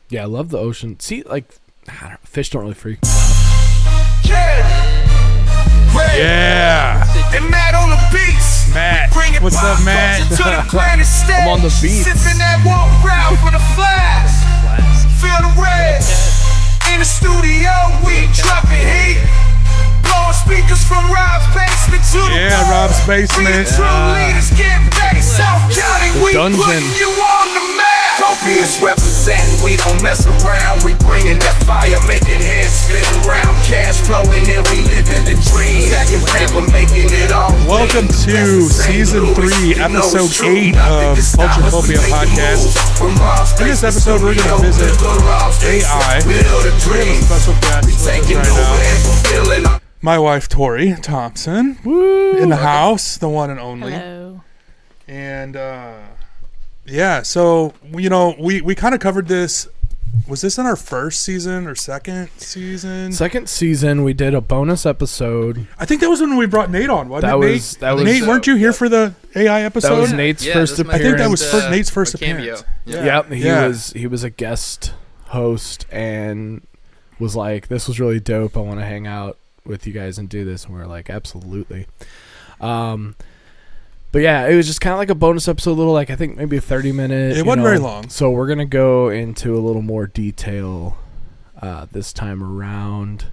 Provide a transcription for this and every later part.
Yeah, I love the ocean. See, like, fish don't really freak. Yeah. And Matt on the beats. Matt. What's up, Matt? I'm on the beat. Sipping that walk round for the flash. Feel the red. In the studio, we dropping heat. Blowing speakers from Rob's basement to the Rob's basement. We true leaders get back. South County, we putting you on the map. Copia's representing, we don't mess around. We bringing that fire, making heads spin around. Cash flowing in, we living the dream. Stacking paper, making it all. Welcome to season 3, episode 8 of Culture Copia podcast. In this episode, we're going to visit AI. We have a special guest right now. My wife, Tori Thompson, in the house, the one and only. Hello. And, yeah, so, you know, we kind of covered this. Was this in our first season or second season? Second season, we did a bonus episode. I think that was when we brought Nate on, wasn't it, Nate? Nate, so. Weren't you here for the AI episode? That was Nate's first appearance. I think that was Nate's first appearance. Yep, he was a guest host and was like, this was really dope. I want to hang out with you guys and do this. And we were like, absolutely. But yeah, it was just kind of like a bonus episode, a little like I think maybe a 30-minute. It wasn't very long. So we're gonna go into a little more detail this time around.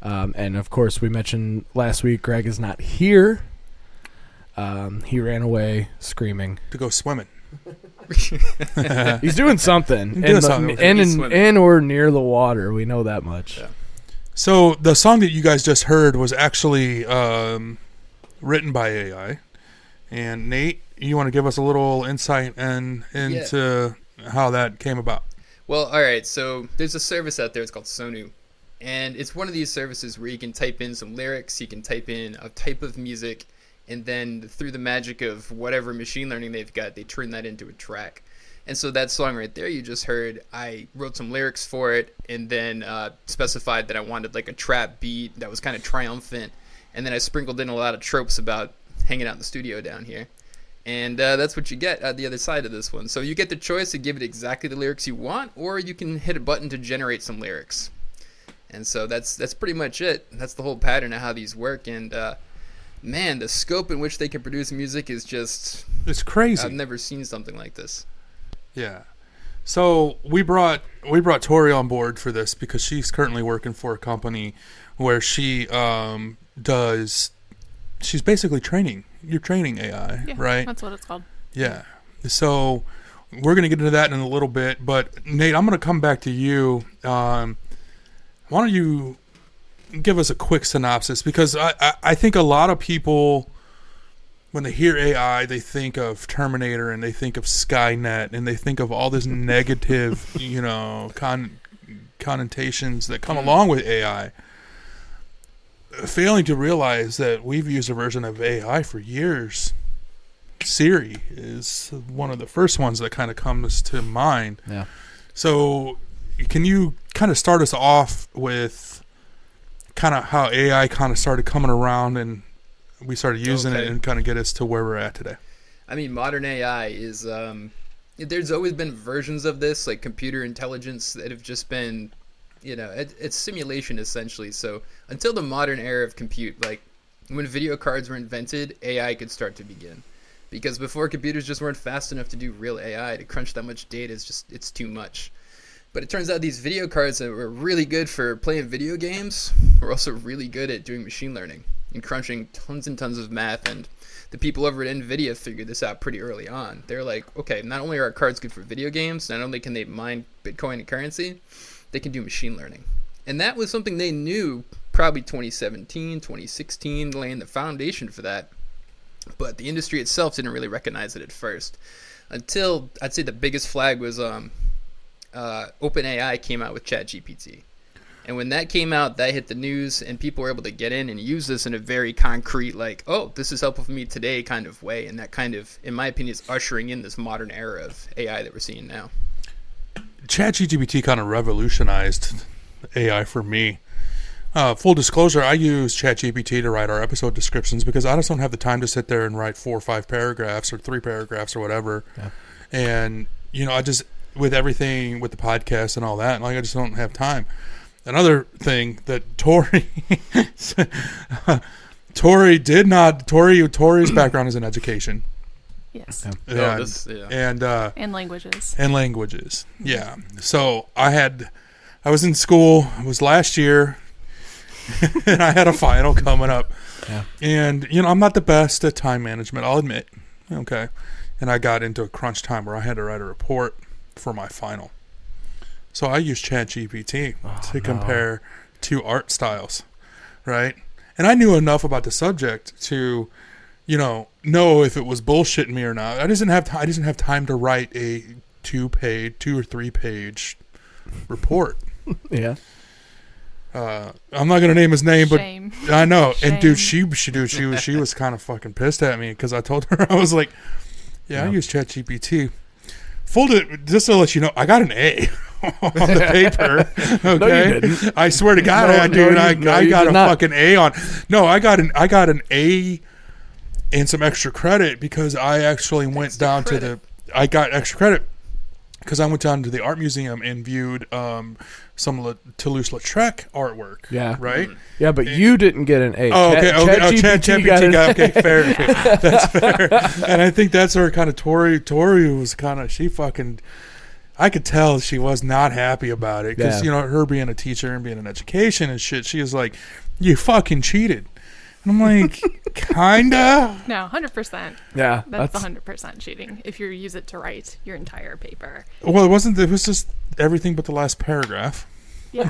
And of course, we mentioned last week Greg is not here. He ran away screaming to go swimming. He's doing something in or near the water. We know that much. Yeah. So the song that you guys just heard was actually written by AI. And Nate, you want to give us a little insight into how that came about? Well, all right. So there's a service out there. It's called Suno. And it's one of these services where you can type in some lyrics. You can type in a type of music. And then through the magic of whatever machine learning they've got, they turn that into a track. And so that song right there you just heard, I wrote some lyrics for it and then specified that I wanted like a trap beat that was kind of triumphant. And then I sprinkled in a lot of tropes about hanging out in the studio down here, and that's what you get at the other side of this one. So you get the choice to give it exactly the lyrics you want, or you can hit a button to generate some lyrics. And so that's pretty much it. That's the whole pattern of how these work. And man, the scope in which they can produce music is just—it's crazy. I've never seen something like this. Yeah. So we brought Tori on board for this because she's currently working for a company where she does. She's basically training. You're training AI, right? That's what it's called. Yeah. So we're going to get into that in a little bit. But, Nate, I'm going to come back to you. Why don't you give us a quick synopsis? Because I think a lot of people, when they hear AI, they think of Terminator and they think of Skynet and they think of all this negative, connotations that come along with AI. Failing to realize that we've used a version of AI for years. Siri is one of the first ones that kind of comes to mind. Yeah. So can you kind of start us off with kind of how AI kind of started coming around and we started using it and kind of get us to where we're at today? I mean, modern AI is, there's always been versions of this, like computer intelligence, that have just been, it's simulation essentially. So until the modern era of compute, like when video cards were invented, AI could start to begin. Because before, computers just weren't fast enough to do real AI. To crunch that much data it's too much. But it turns out these video cards that were really good for playing video games were also really good at doing machine learning and crunching tons and tons of math. And the people over at NVIDIA figured this out pretty early on. They're like, okay, not only are our cards good for video games, not only can they mine Bitcoin and currency, they can do machine learning. And that was something they knew probably 2017, 2016, laying the foundation for that. But the industry itself didn't really recognize it at first. Until, I'd say the biggest flag was OpenAI came out with ChatGPT. And when that came out, that hit the news, and people were able to get in and use this in a very concrete, like, oh, this is helpful for me today kind of way. And that kind of, in my opinion, is ushering in this modern era of AI that we're seeing now. ChatGPT kind of revolutionized AI for me. Full disclosure, I use ChatGPT to write our episode descriptions because I just don't have the time to sit there and write 4 or 5 paragraphs or 3 paragraphs or whatever. Yeah. And, I just, with everything, with the podcast and all that, I just don't have time. Another thing that Tori's background is in education. Yes. And languages. And languages. Yeah. So I was in school, it was last year, and I had a final coming up. Yeah. And, I'm not the best at time management, I'll admit. Okay. And I got into a crunch time where I had to write a report for my final. So I used ChatGPT to compare 2 art styles, right? And I knew enough about the subject to, know if it was bullshitting me or not. I didn't have time to write a 2 or 3 page report. Yeah. I'm not gonna name his name, Shame. but I know. Shame. And dude, she was kind of fucking pissed at me because I told her I was like, I use ChatGPT. Just to let you know, I got an A on the paper. Okay, No, you didn't. I swear to God, I got a fucking A on. No, I got an A and some extra credit because I actually went down to I got extra credit because I went down to the art museum and viewed some Toulouse-Lautrec artwork. Yeah. Right? Yeah, but you didn't get an A. Oh, okay. ChatGPT got okay, fair. That's fair. And I think that's where kind of Tori was kind of, I could tell she was not happy about it because, her being a teacher and being in education and shit, she was like, you fucking cheated. And I'm like, kinda? No, 100%. Yeah. That's 100% cheating if you use it to write your entire paper. Well, it was just everything but the last paragraph. Yeah.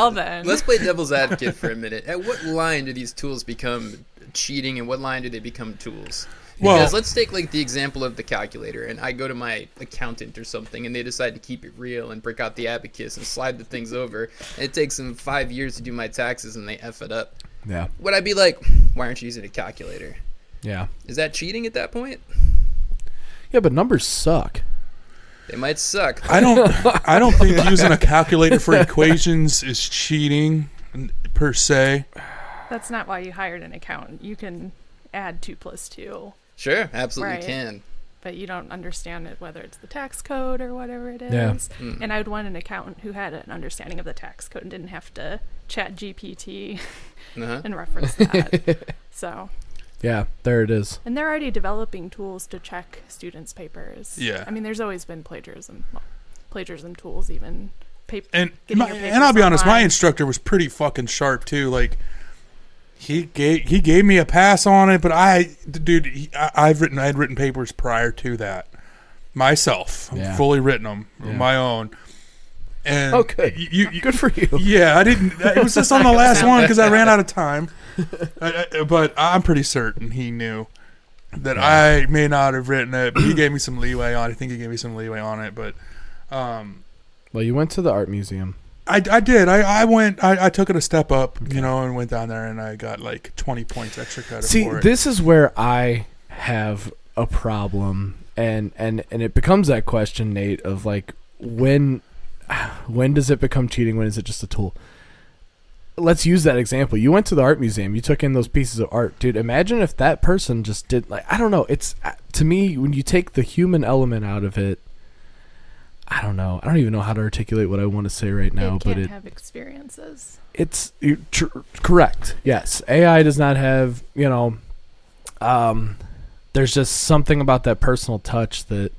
Then. Let's play devil's advocate for a minute. At what line do these tools become cheating and what line do they become tools? Because let's take the example of the calculator, and I go to my accountant or something, and they decide to keep it real and break out the abacus and slide the things over, and it takes them 5 years to do my taxes, and they F it up. Yeah. Would I be like, why aren't you using a calculator? Yeah. Is that cheating at that point? Yeah, but numbers suck. They might suck. I don't think using a calculator for equations is cheating per se. That's not why you hired an accountant. You can add 2 + 2. Sure, absolutely can. But you don't understand it, whether it's the tax code or whatever it is. Yeah. And I would want an accountant who had an understanding of the tax code and didn't have to ChatGPT and reference that. So. Yeah, there it is. And they're already developing tools to check students' papers. Yeah. I mean, there's always been plagiarism tools, even. And I'll be honest, my instructor was pretty fucking sharp too. Like, he gave me a pass on it, but I had written papers prior to that myself. Yeah. Fully written them on my own. And okay, good for you. Yeah, I didn't. It was just on the last one because I ran out of time. But I'm pretty certain he knew that I may not have written it, but he gave me some leeway on it. I think he gave me some leeway on it, but. Well, you went to the art museum. I did. I went. I took it a step up, and went down there, and I got 20 points extra credit for it. This is where I have a problem, and it becomes that question, Nate, of when does it become cheating? When is it just a tool? Let's use that example. You went to the art museum. You took in those pieces of art, dude. Imagine if that person just did I don't know. It's to me when you take the human element out of it. I don't know. I don't even know how to articulate what I want to say right now. It can't have experiences. It's correct. Yes, AI does not have. There's just something about that personal touch that.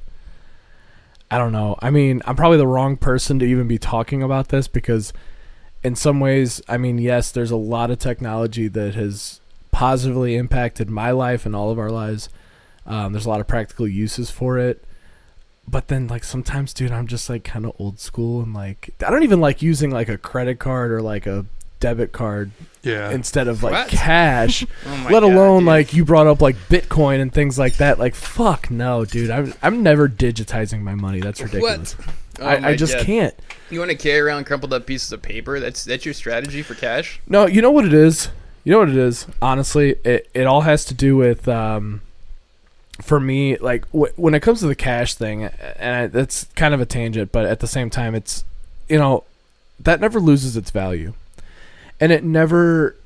I don't know. I mean, I'm probably the wrong person to even be talking about this because in some ways, I mean, yes, there's a lot of technology that has positively impacted my life and all of our lives. There's a lot of practical uses for it. But then, sometimes, dude, I'm just, kind of old school and, I don't even like using, a credit card or, a debit card instead of, cash, let alone, you brought up, Bitcoin and things like that. Fuck no, dude. I'm never digitizing my money. That's ridiculous. What? Oh I just can't. You want to carry around crumpled up pieces of paper? That's your strategy for cash? No, you know what it is? Honestly, it all has to do with... for me, when it comes to the cash thing, and that's kind of a tangent, but at the same time, it's, that never loses its value. And it never.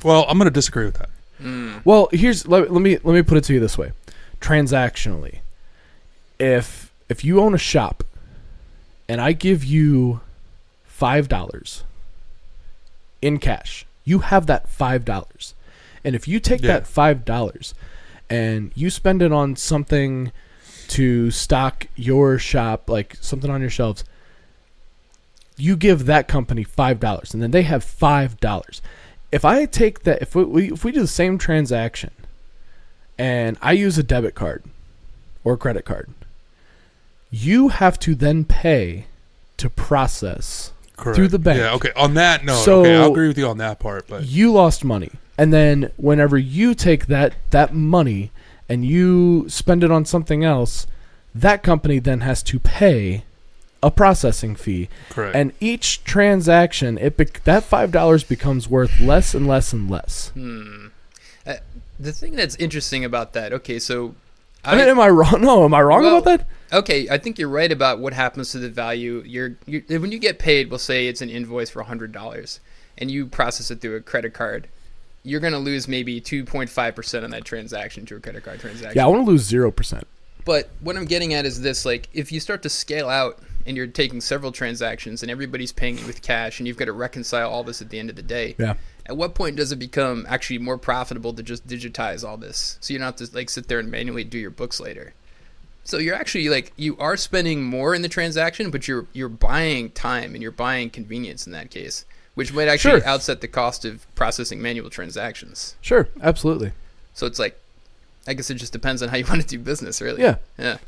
Well, I'm going to disagree with that. Well, let me put it to you this way. Transactionally, if you own a shop and I give you $5 in cash, you have that $5. And if you take that $5 and you spend it on something to stock your shop, like something on your shelves, you give that company $5 and then they have $5. If I take that, if we do the same transaction and I use a debit card or credit card, you have to then pay to process through the bank. Yeah, okay. On that note, So okay, I'll agree with you on that part. But you lost money. And then whenever you take that money and you spend it on something else, that company then has to pay a processing fee. correct. And each transaction, that $5 becomes worth less and less and less. The thing that's interesting about that, okay, so... am I wrong? No, am I wrong about that? Okay, I think you're right about what happens to the value. When you get paid, we'll say it's an invoice for $100, and you process it through a credit card, you're going to lose maybe 2.5% on that transaction to a credit card transaction. Yeah, I want to lose 0%. But what I'm getting at is this, like, if you start to scale out and you're taking several transactions and everybody's paying you with cash and you've got to reconcile all this at the end of the day, at what point does it become actually more profitable to just digitize all this so you don't have to, like, sit there and manually do your books later? So you're actually, like, you are spending more in the transaction, but you're buying time and you're buying convenience in that case, which might actually outset the cost of processing manual transactions. Sure, absolutely. So it's like, I guess it just depends on how you want to do business, really. Yeah.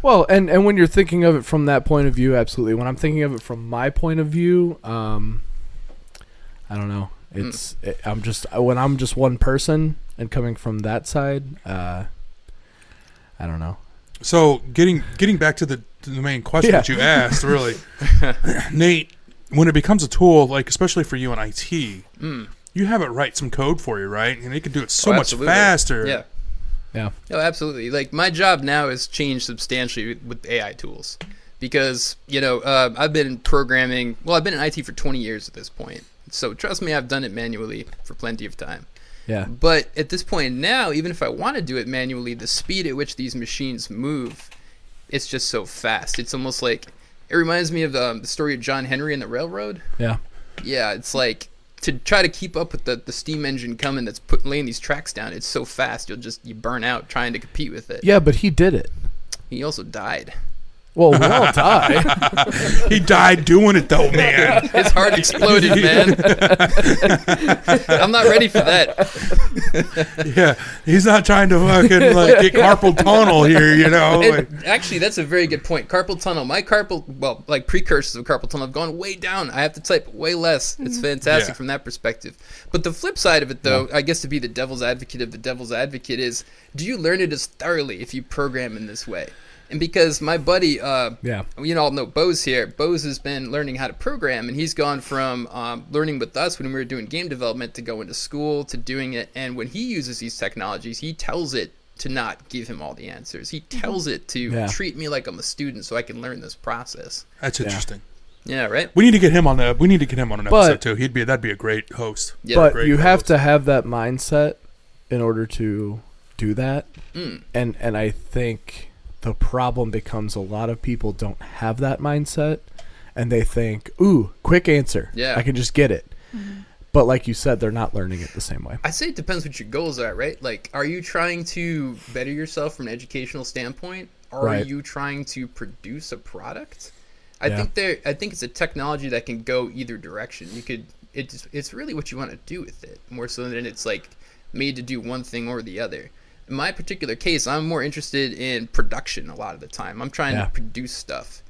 Well, and when you're thinking of it from that point of view, absolutely. When I'm thinking of it from my point of view, I don't know. I'm just one person and coming from that side, I don't know. So getting back to the main question that you asked, really, Nate, when it becomes a tool, like especially for you in IT, you have it write some code for you, right? And it can do it so much faster. Yeah. No, absolutely. Like, my job now has changed substantially with AI tools because, I've been programming. Well, I've been in IT for 20 years at this point. So trust me, I've done it manually for plenty of time. Yeah. But at this point now, even if I want to do it manually, the speed at which these machines move, it's just so fast. It's almost like, it reminds me of the story of John Henry and the railroad. Yeah. Yeah, it's like, to try to keep up with the steam engine coming that's laying these tracks down, it's so fast you burn out trying to compete with it. Yeah, but he did it. He also died. Well, we all died. He died doing it, though, man. His heart exploded, man. I'm not ready for that. Yeah, he's not trying to fucking get carpal tunnel here, Actually, that's a very good point. Carpal tunnel. My precursors of carpal tunnel have gone way down. I have to type way less. It's fantastic from that perspective. But the flip side of it, though, I guess to be the devil's advocate of the devil's advocate is, do you learn it as thoroughly if you program in this way? And because my buddy, all know Bose here. Bose has been learning how to program, and he's gone from learning with us when we were doing game development to going to school to doing it. And when he uses these technologies, he tells it to not give him all the answers. He tells it to treat me like I'm a student so I can learn this process. That's interesting. Yeah, right. We need to get him on an episode too. That'd be a great host. Yeah, but you have to have that mindset in order to do that. And I think the problem becomes a lot of people don't have that mindset, and they think, ooh, quick answer. Yeah. I can just get it. Mm-hmm. But like you said, they're not learning it the same way. I say it depends what your goals are, right? Like, are you trying to better yourself from an educational standpoint? Or are you trying to produce a product? I think it's a technology that can go either direction. It's really what you want to do with it, more so than it's like made to do one thing or the other. In my particular case, I'm more interested in production a lot of the time. I'm trying to produce stuff.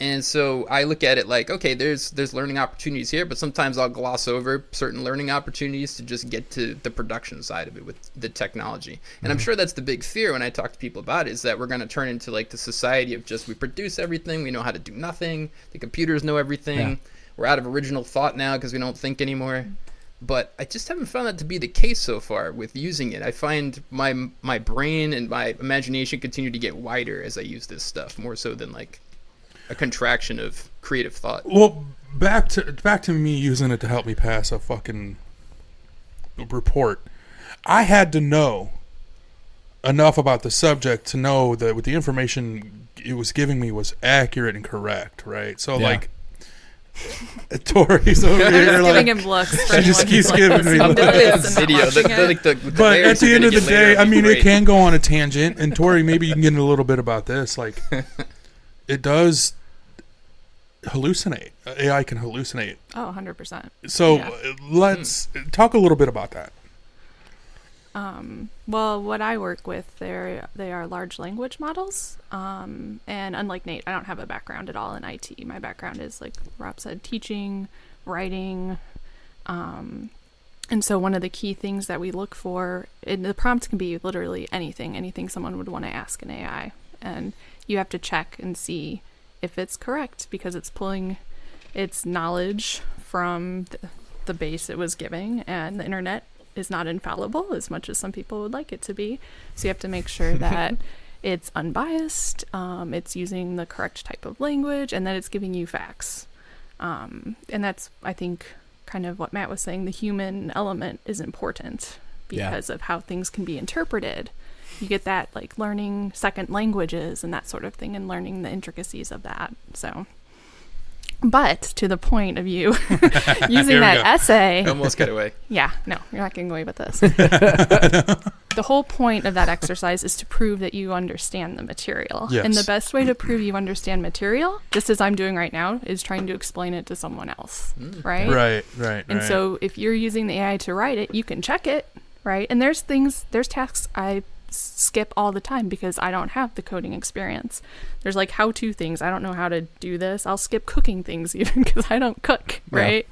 And so I look at it like, okay, there's learning opportunities here, but sometimes I'll gloss over certain learning opportunities to just get to the production side of it with the technology. And I'm sure that's the big fear when I talk to people about it, is that we're going to turn into like the society of just we produce everything, we know how to do nothing, the computers know everything, we're out of original thought now because we don't think anymore. But I just haven't found that to be the case so far with using it. I find my brain and my imagination continue to get wider as I use this stuff, more so than like a contraction of creative thought. Well, back to me using it to help me pass a fucking report. I had to know enough about the subject to know that with the information it was giving me was accurate and correct, right? So like Tori's over here giving like him looks. she just keeps giving me looks. Video. But at the end of the day, I mean, it can go on a tangent. And Tori, maybe you can get into a little bit about this. Like, it does hallucinate. AI can hallucinate. Oh, 100%. So let's talk a little bit about that. Well, what I work with, they are large language models. And unlike Nate, I don't have a background at all in IT. My background is, like Rob said, teaching, writing. And so one of the key things that we look for, and the prompt can be literally anything someone would want to ask an AI. And you have to check and see if it's correct, because it's pulling its knowledge from the base it was giving, and the internet is not infallible as much as some people would like it to be. So you have to make sure that it's unbiased, it's using the correct type of language, and that it's giving you facts. And that's, I think, kind of what Matt was saying. The human element is important because of how things can be interpreted. You get that, like learning second languages and that sort of thing, and learning the intricacies of that. So, but to the point of you using that essay, almost get away. Yeah, no, you're not getting away with this. The whole point of that exercise is to prove that you understand the material. Yes. And the best way to prove you understand material, just as I'm doing right now, is trying to explain it to someone else, right? Right. And so if you're using the AI to write it, you can check it, right? And there's tasks I skip all the time because I don't have the coding experience. There's like how-to things. I don't know how to do this. I'll skip cooking things even because I don't cook, right?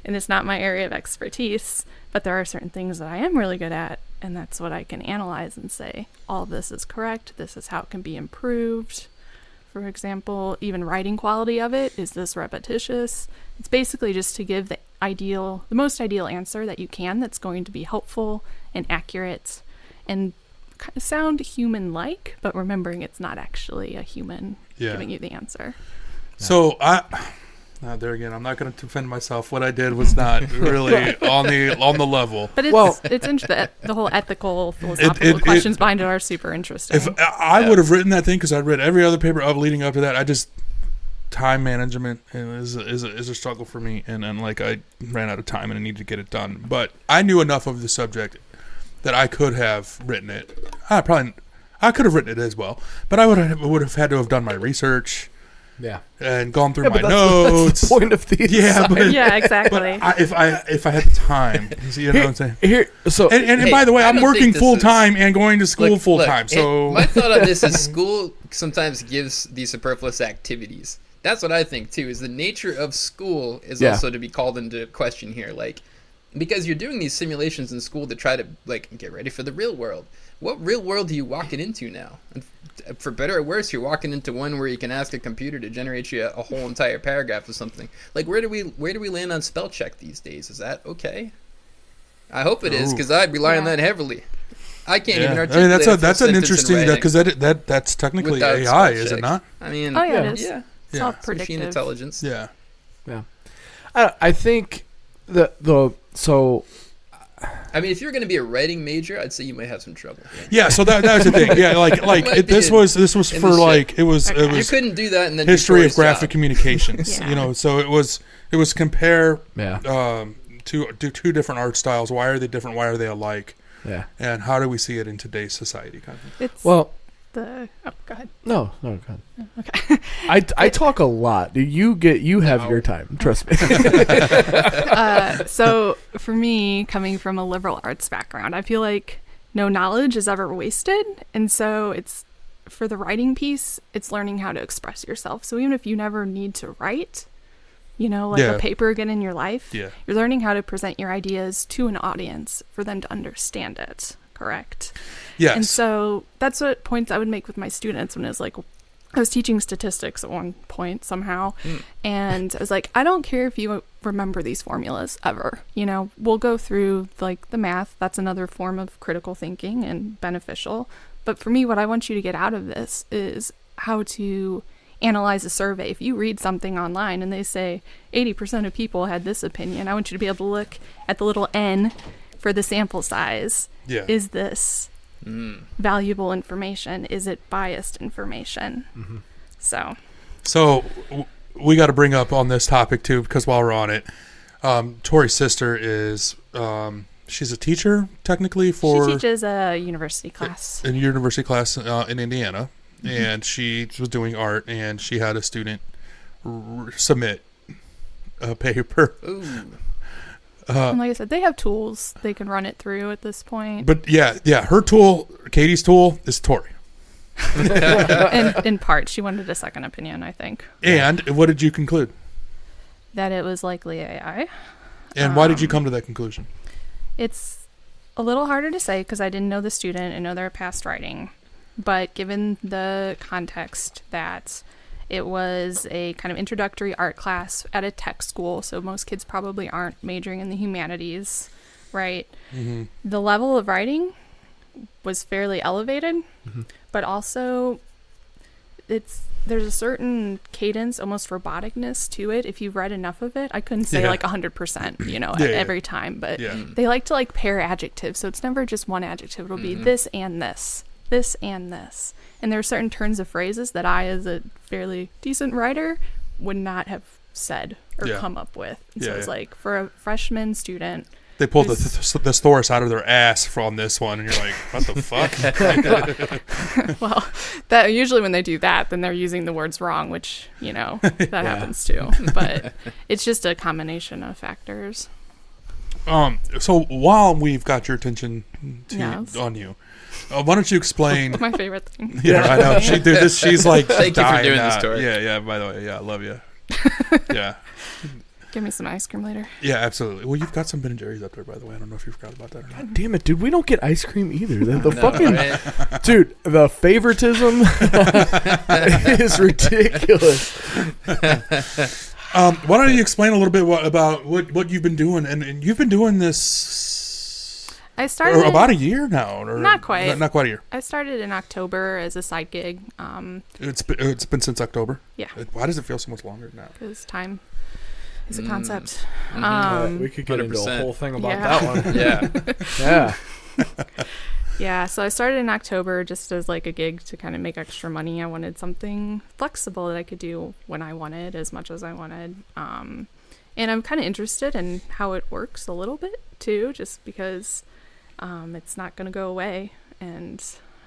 And it's not my area of expertise, but there are certain things that I am really good at, and that's what I can analyze and say, all of this is correct. This is how it can be improved. For example, even writing quality of it. Is this repetitious? It's basically just to give the most ideal answer that you can that's going to be helpful and accurate and kind of sound human-like, but remembering it's not actually a human giving you the answer. So there again, I'm not going to defend myself. What I did was not really on the level. But it's interesting. The whole ethical, philosophical questions behind it are super interesting. If I would have written that thing, because I'd read every other paper leading up to that, time management is a struggle for me, and like I ran out of time and I needed to get it done. But I knew enough of the subject that I could have written it. I could have written it as well, but I would have had to have done my research. Yeah, and gone through my notes. That's the point of the exactly. But if I had the time, you know what I'm saying. And by the way, I'm working full time and going to school full time. So my thought on this is school sometimes gives these superfluous activities. That's what I think too. Is the nature of school is also to be called into question here, like. Because you're doing these simulations in school to try to like get ready for the real world. What real world are you walking into now? And for better or worse, you're walking into one where you can ask a computer to generate you a whole entire paragraph of something. Like where do we land on spell check these days? Is that okay? I hope it is, because I rely on that heavily. I can't even articulate. I mean, that's an interesting, because that's technically AI, is it not? I mean, it is. Yeah, it's all predictive. Machine intelligence. Yeah. I think So, I mean, if you're going to be a writing major, I'd say you might have some trouble. Yeah, so that was the thing. Yeah, this was for like it was you couldn't do that in the history of graphic communications. You know, so it was compare two different art styles. Why are they different? Why are they alike? Yeah, and how do we see it in today's society? Kind of. Go ahead. No, go ahead. Okay. I talk a lot. You have your time. Trust me. So for me, coming from a liberal arts background, I feel like no knowledge is ever wasted. And so it's for the writing piece, it's learning how to express yourself. So even if you never need to write, a paper again in your life, you're learning how to present your ideas to an audience for them to understand it. Correct. Yes. And so that's what points I would make with my students when it was like, I was teaching statistics at one point somehow. And I was like, I don't care if you remember these formulas ever. We'll go through like the math. That's another form of critical thinking and beneficial. But for me, what I want you to get out of this is how to analyze a survey. If you read something online and they say 80% of people had this opinion, I want you to be able to look at the little n for the sample size. Yeah. Is this valuable information? Is it biased information? Mm-hmm. So we got to bring up on this topic too, because while we're on it, Tori's sister is she's a teacher technically she teaches a university class. In a university class in Indiana, and she was doing art, and she had a student submit a paper. Ooh. And like I said, they have tools they can run it through at this point. But yeah, her tool, Katie's tool, is Tori. In part, she wanted a second opinion, I think. And what did you conclude? That it was likely AI. And why did you come to that conclusion? It's a little harder to say because I didn't know the student and know their past writing. But given the context that it was a kind of introductory art class at a tech school, so most kids probably aren't majoring in the humanities, right? Mm-hmm. The level of writing was fairly elevated, but also there's a certain cadence, almost roboticness to it. If you've read enough of it, I couldn't say like 100%, every time, but they like to like pair adjectives, so it's never just one adjective. It'll be this and this and this. And there are certain turns of phrases that I, as a fairly decent writer, would not have said or come up with. And so it's like for a freshman student, they pulled the thesaurus out of their ass from this one, and you're like, what the fuck? Well, that usually when they do that, then they're using the words wrong, which, that happens too. But it's just a combination of factors. So while we've got your attention on you, why don't you explain? My favorite thing. Yeah, I know. She's like, thank you for doing this, Tori. Yeah. By the way, I love you. Yeah. Give me some ice cream later. Yeah, absolutely. Well, you've got some Ben & Jerry's up there, by the way. I don't know if you forgot about that or not. God damn it, dude. We don't get ice cream either. The fucking... Right? Dude, the favoritism is ridiculous. Why don't you explain a little bit about what you've been doing? And you've been doing this... I started... about a year now? Or not quite. Not quite a year. I started in October as a side gig. It's been since October? Yeah. Why does it feel so much longer now? Because time... is a concept. We could get 100%. Into a whole thing about Yeah. that one. Yeah. Yeah, so I started in October just as like a gig to kind of make extra money. I wanted something flexible that I could do when I wanted, as much as I wanted. And I'm kind of interested in how it works a little bit too, just because it's not going to go away. And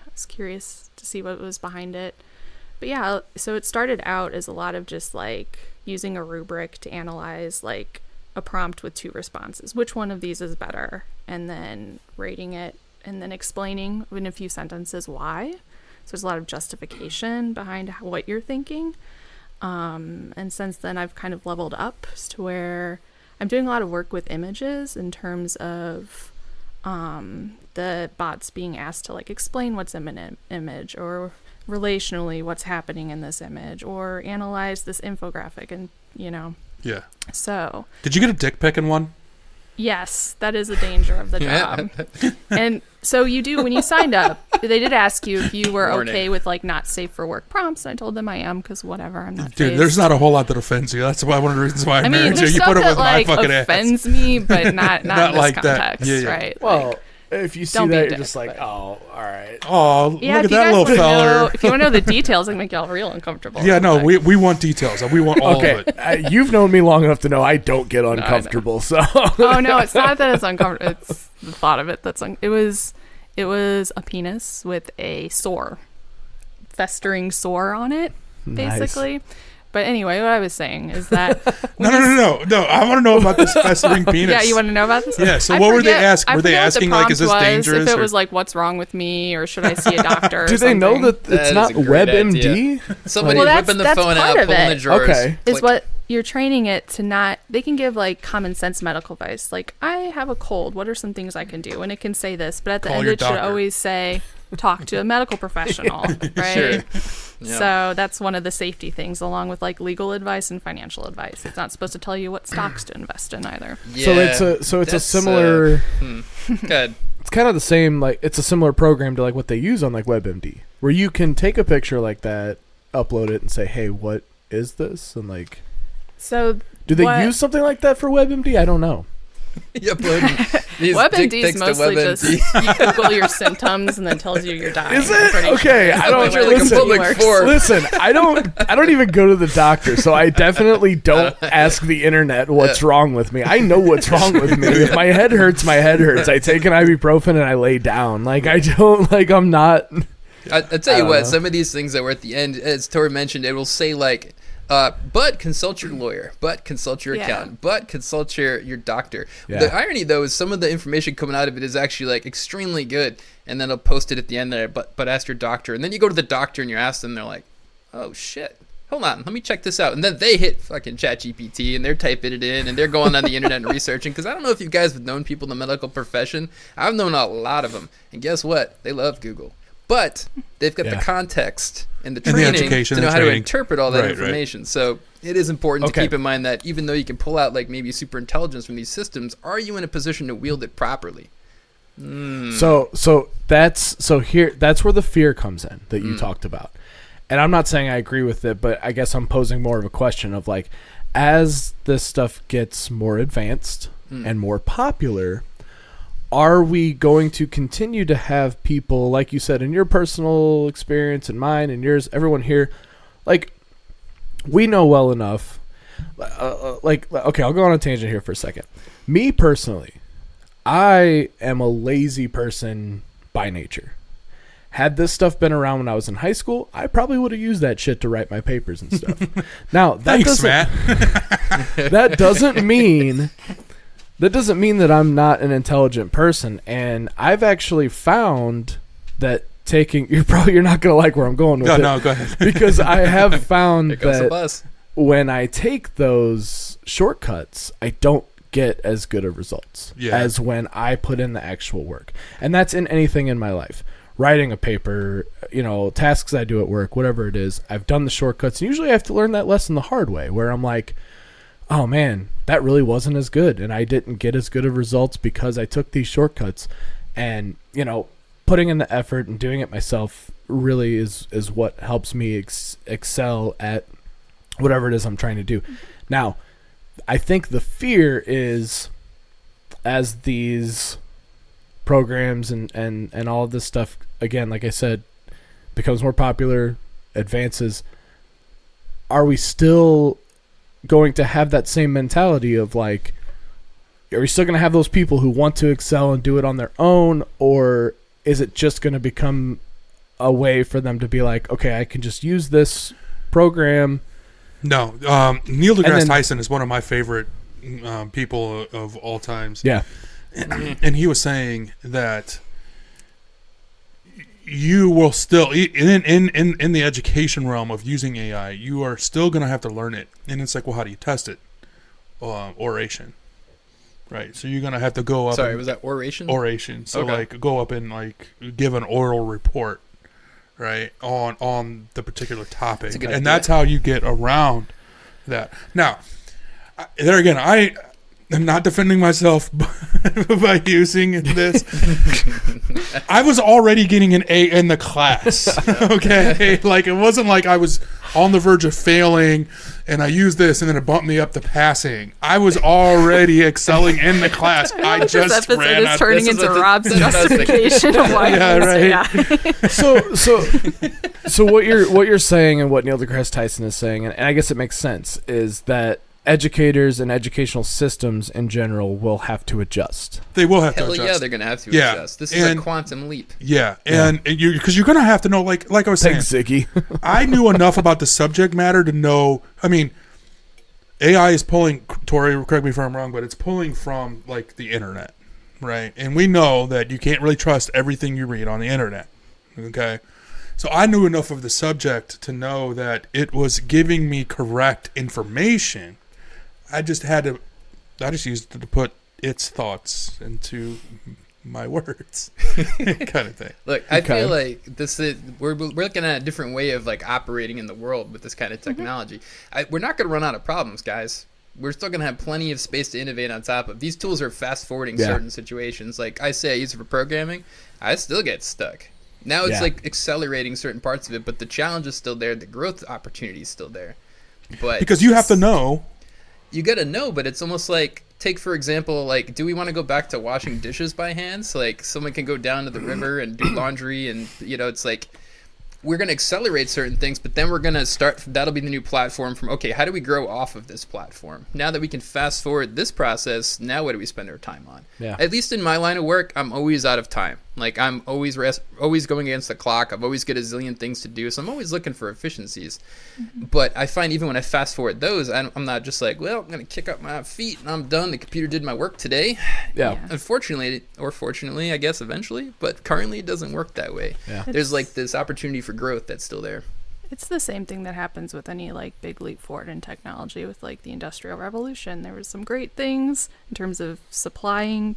I was curious to see what was behind it. But yeah, so it started out as a lot of just like using a rubric to analyze like a prompt with 2 responses. Which one of these is better? And then rating it and then explaining in a few sentences why. So there's a lot of justification behind what you're thinking. And since then I've kind of leveled up to where I'm doing a lot of work with images in terms of the bots being asked to like explain what's in an image, or relationally what's happening in this image, or analyze this infographic, and Yeah. So did you get a dick pic in one? Yes, that is a danger of the job. And so you do, when you signed up, they did ask you if you were okay with like not safe for work prompts, and I told them I am, because whatever, I'm not Dude, there's not a whole lot that offends you. That's why one of the reasons why I married you. There's You stuff put it that with my fucking offends me, but not in this like context, that. Yeah. Right? Well, if you see don't be that, a you're dick, just like, but... oh, all right. Oh, yeah, look at that little feller. If you want to know the details, it can make y'all real uncomfortable. Yeah, no, we want details. We want all of it. You've known me long enough to know I don't get uncomfortable. So. Oh no, it's not that it's uncomfortable. It's the thought of it that's it was a penis with a festering sore on it, basically. Nice. But anyway, what I was saying is that... No. I want to know about this festering penis. Yeah, you want to know about this? Yeah, so what were they asking? Were they asking, like, is this dangerous? If it was like, what's wrong with me, or should I see a doctor? Do they know that it's not WebMD? Somebody whipping the phone out, pulling the drawers. Okay. Is what you're training it to not... They can give, like, common sense medical advice. Like, I have a cold. What are some things I can do? And it can say this, but at the end it should always say... talk to a medical professional, right? Sure. Yeah. So that's one of the safety things, along with like legal advice and financial advice. It's not supposed to tell you what stocks to invest in either. Yeah, so it's a similar. Good. It's kind of the same. Like, it's a similar program to like what they use on like WebMD, where you can take a picture like that upload it and say, hey, what is this? And like, So do they use something like that for WebMD? I don't know. You upload these dick WebMD pics is to mostly WebMD. just you Google your symptoms and then tells you you're dying. Is it? Okay, I don't You're like a public works. form. listen. I don't even go to the doctor, so I definitely don't ask the internet what's wrong with me. I know what's wrong with me. If my head hurts, my head hurts. I take an ibuprofen and I lay down. Like I don't like. I'm not. I tell you don't what, know. some of these things that were at the end, as Tori mentioned, it will say like, but consult your lawyer, but consult your accountant, but consult your doctor. Yeah. The irony, though, is some of the information coming out of it is actually like extremely good, and then they'll post it at the end there, but ask your doctor. And then you go to the doctor and you ask them, they're like, oh, shit. Hold on, let me check this out. And then they hit fucking ChatGPT and they're typing it in and they're going on the internet and researching. Because I don't know if you guys have known people in the medical profession. I've known a lot of them. And guess what? They love Google. But they've got the context and the training education to know and how to training. interpret all that Right, information. So it is important to Okay. keep in mind that even though you can pull out like maybe super intelligence from these systems, are you in a position to wield it properly? So that's where the fear comes in that you talked about. And I'm not saying I agree with it, but I guess I'm posing more of a question of like, as this stuff gets more advanced and more popular, are we going to continue to have people, like you said, in your personal experience and mine and yours, everyone here, like, we know well enough, okay, I'll go on a tangent here for a second. Me personally, I am a lazy person by nature. Had this stuff been around when I was in high school, I probably would have used that shit to write my papers and stuff. Now, Thanks, Matt. that doesn't mean that I'm not an intelligent person. And I've actually found that you're not going to like where I'm going with it. No, go ahead. Because I have found Here goes the that bus. when I take those shortcuts, I don't get as good of results as when I put in the actual work. And that's in anything in my life. Writing a paper, tasks I do at work, whatever it is, I've done the shortcuts. And usually I have to learn that lesson the hard way, where I'm like, oh man, that really wasn't as good. And I didn't get as good of results because I took these shortcuts. And, putting in the effort and doing it myself really is what helps me excel at whatever it is I'm trying to do. Now, I think the fear is, as these programs and all of this stuff, again, like I said, becomes more popular, advances, are we still going to have that same mentality of like, are we still going to have those people who want to excel and do it on their own, or is it just going to become a way for them to be like, okay, I can just use this program? No, Neil deGrasse Tyson is one of my favorite people of all times. Yeah. And he was saying that you will still, in the education realm of using AI, you are still going to have to learn it. And it's like, well, how do you test it? Oration. Right. So you're going to have to go up. Sorry, was that oration? Oration. So Okay. like go up and like give an oral report, right, on the particular topic. That's a good And idea. that's how you get around that. Now, there again, I am not defending myself by using this. I was already getting an A in the class. Okay. Like it wasn't like I was on the verge of failing and I used this and then it bumped me up to passing. I was already excelling in the class. I This just episode ran is out. turning This is into what Rob's this is justification of why Yeah, he used right. AI. So what you're saying and what Neil deGrasse Tyson is saying, and I guess it makes sense, is that educators and educational systems in general will have to adjust. They will have to Hell adjust. yeah, they're going to have to Yeah, adjust. This is a and- quantum leap. Yeah, and because you're going to have to know, like I was saying, Thanks, Ziggy. I knew enough about the subject matter to know. I mean, AI is pulling. Tori, correct me if I'm wrong, but it's pulling from like the internet, right? And we know that you can't really trust everything you read on the internet. Okay, so I knew enough of the subject to know that it was giving me correct information. I just used it to put its thoughts into my words, kind of thing. Look, I Okay. feel like we're looking at a different way of like operating in the world with this kind of technology. We're not going to run out of problems, guys. We're still going to have plenty of space to innovate on top of. These tools are fast forwarding Yeah. certain situations. Like I say, I use it for programming. I still get stuck. Now it's Yeah. like accelerating certain parts of it, but the challenge is still there. The growth opportunity is still there. But Because you have to know. you got to know, but it's almost like, take for example, like, do we want to go back to washing dishes by hand? So like someone can go down to the river and do laundry, and it's like, we're going to accelerate certain things, but then we're going to start, that'll be the new platform from, okay, how do we grow off of this platform? Now that we can fast forward this process, now what do we spend our time on? Yeah. At least in my line of work, I'm always out of time. Like, I'm always going against the clock. I've always got a zillion things to do, so I'm always looking for efficiencies. But I find even when I fast forward those, I'm not just like, well, I'm going to kick up my feet and I'm done. The computer did my work today. Yeah. Unfortunately, or fortunately, I guess eventually, but currently it doesn't work that way. Yeah. There's like this opportunity for growth that's still there. It's the same thing that happens with any like big leap forward in technology with like the Industrial Revolution. There was some great things in terms of supplying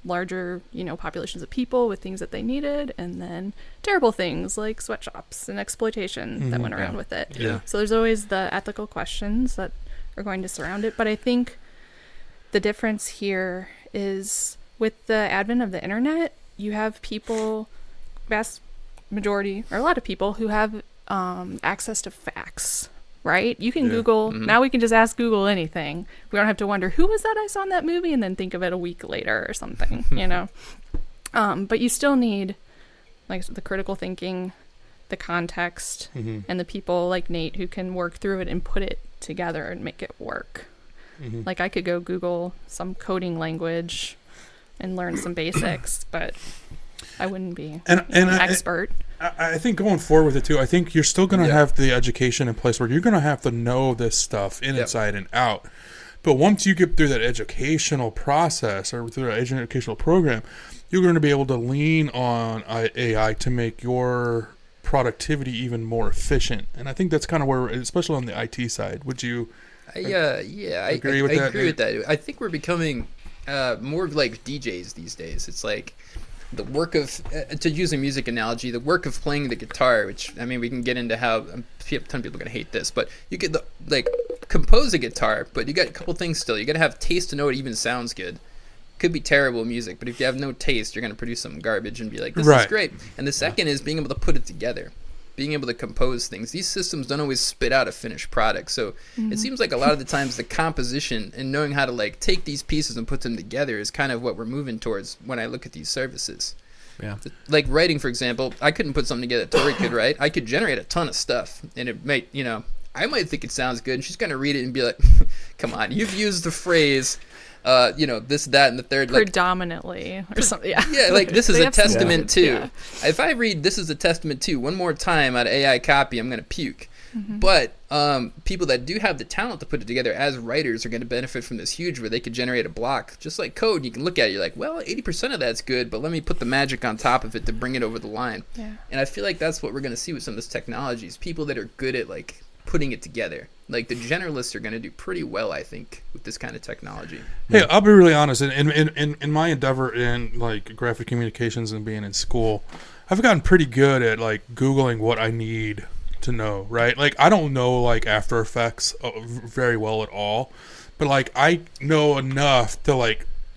larger, populations of people with things that they needed, and then terrible things like sweatshops and exploitation that went around with it. Yeah. So there's always the ethical questions that are going to surround it. But I think the difference here is with the advent of the internet, you have people, vast majority, or a lot of people who have access to facts, right? You can Google, now we can just ask Google anything. We don't have to wonder, who was that I saw in that movie? And then think of it a week later or something, But you still need like the critical thinking, the context, and the people like Nate who can work through it and put it together and make it work. Like I could go Google some coding language and learn some basics, but I wouldn't be an expert. I think going forward with it too, I think you're still going to have the education in place where you're going to have to know this stuff inside and out. But once you get through that educational process or through that educational program, you're going to be able to lean on AI to make your productivity even more efficient. And I think that's kind of where, especially on the IT side, would you agree with that? I agree with that. I think we're becoming more like DJs these days. It's like the work of, to use a music analogy, the work of playing the guitar, which, I mean, we can get into how, a ton of people are going to hate this, but you could, compose a guitar, but you got a couple things still. You got to have taste to know it even sounds good. Could be terrible music, but if you have no taste, you're going to produce some garbage and be like, this is great. And the second is being able to put it together, being able to compose things. These systems don't always spit out a finished product. So it seems like a lot of the times the composition and knowing how to take these pieces and put them together is kind of what we're moving towards when I look at these services. Yeah. Like writing, for example, I couldn't put something together that Tori could write. I could generate a ton of stuff, and it might, I might think it sounds good, and she's going to read it and be like, come on, you've used the phrase, this, that, and the third. Predominantly, or something, yeah. Yeah, this is a testament to. Yeah. If I read this is a testament to one more time out of AI copy, I'm going to puke. But people that do have the talent to put it together as writers are going to benefit from this huge, where they could generate a block. Just like code, you can look at it, you're like, well, 80% of that's good, but let me put the magic on top of it to bring it over the line. Yeah. And I feel like that's what we're going to see with some of this technologies. People that are good at putting it together. The generalists are going to do pretty well, I think, with this kind of technology. Hey, I'll be really honest. In my endeavor in graphic communications and being in school, I've gotten pretty good at Googling what I need to know, right? I don't know After Effects very well at all, but I know enough to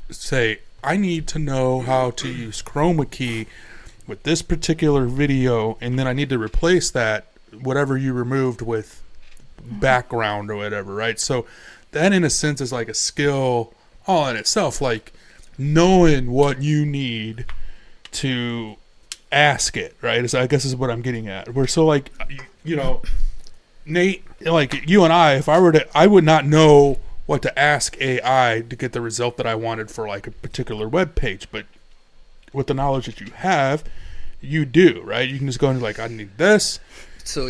say I need to know how to use chroma key with this particular video, and then I need to replace that whatever you removed with background or whatever, right? So that in a sense is a skill all in itself, knowing what you need to ask it, right? I guess is what I'm getting at. We're so Nate, you and I would not know what to ask AI to get the result that I wanted for a particular web page, but with the knowledge that you have, you do, right? You can just go into I need this. So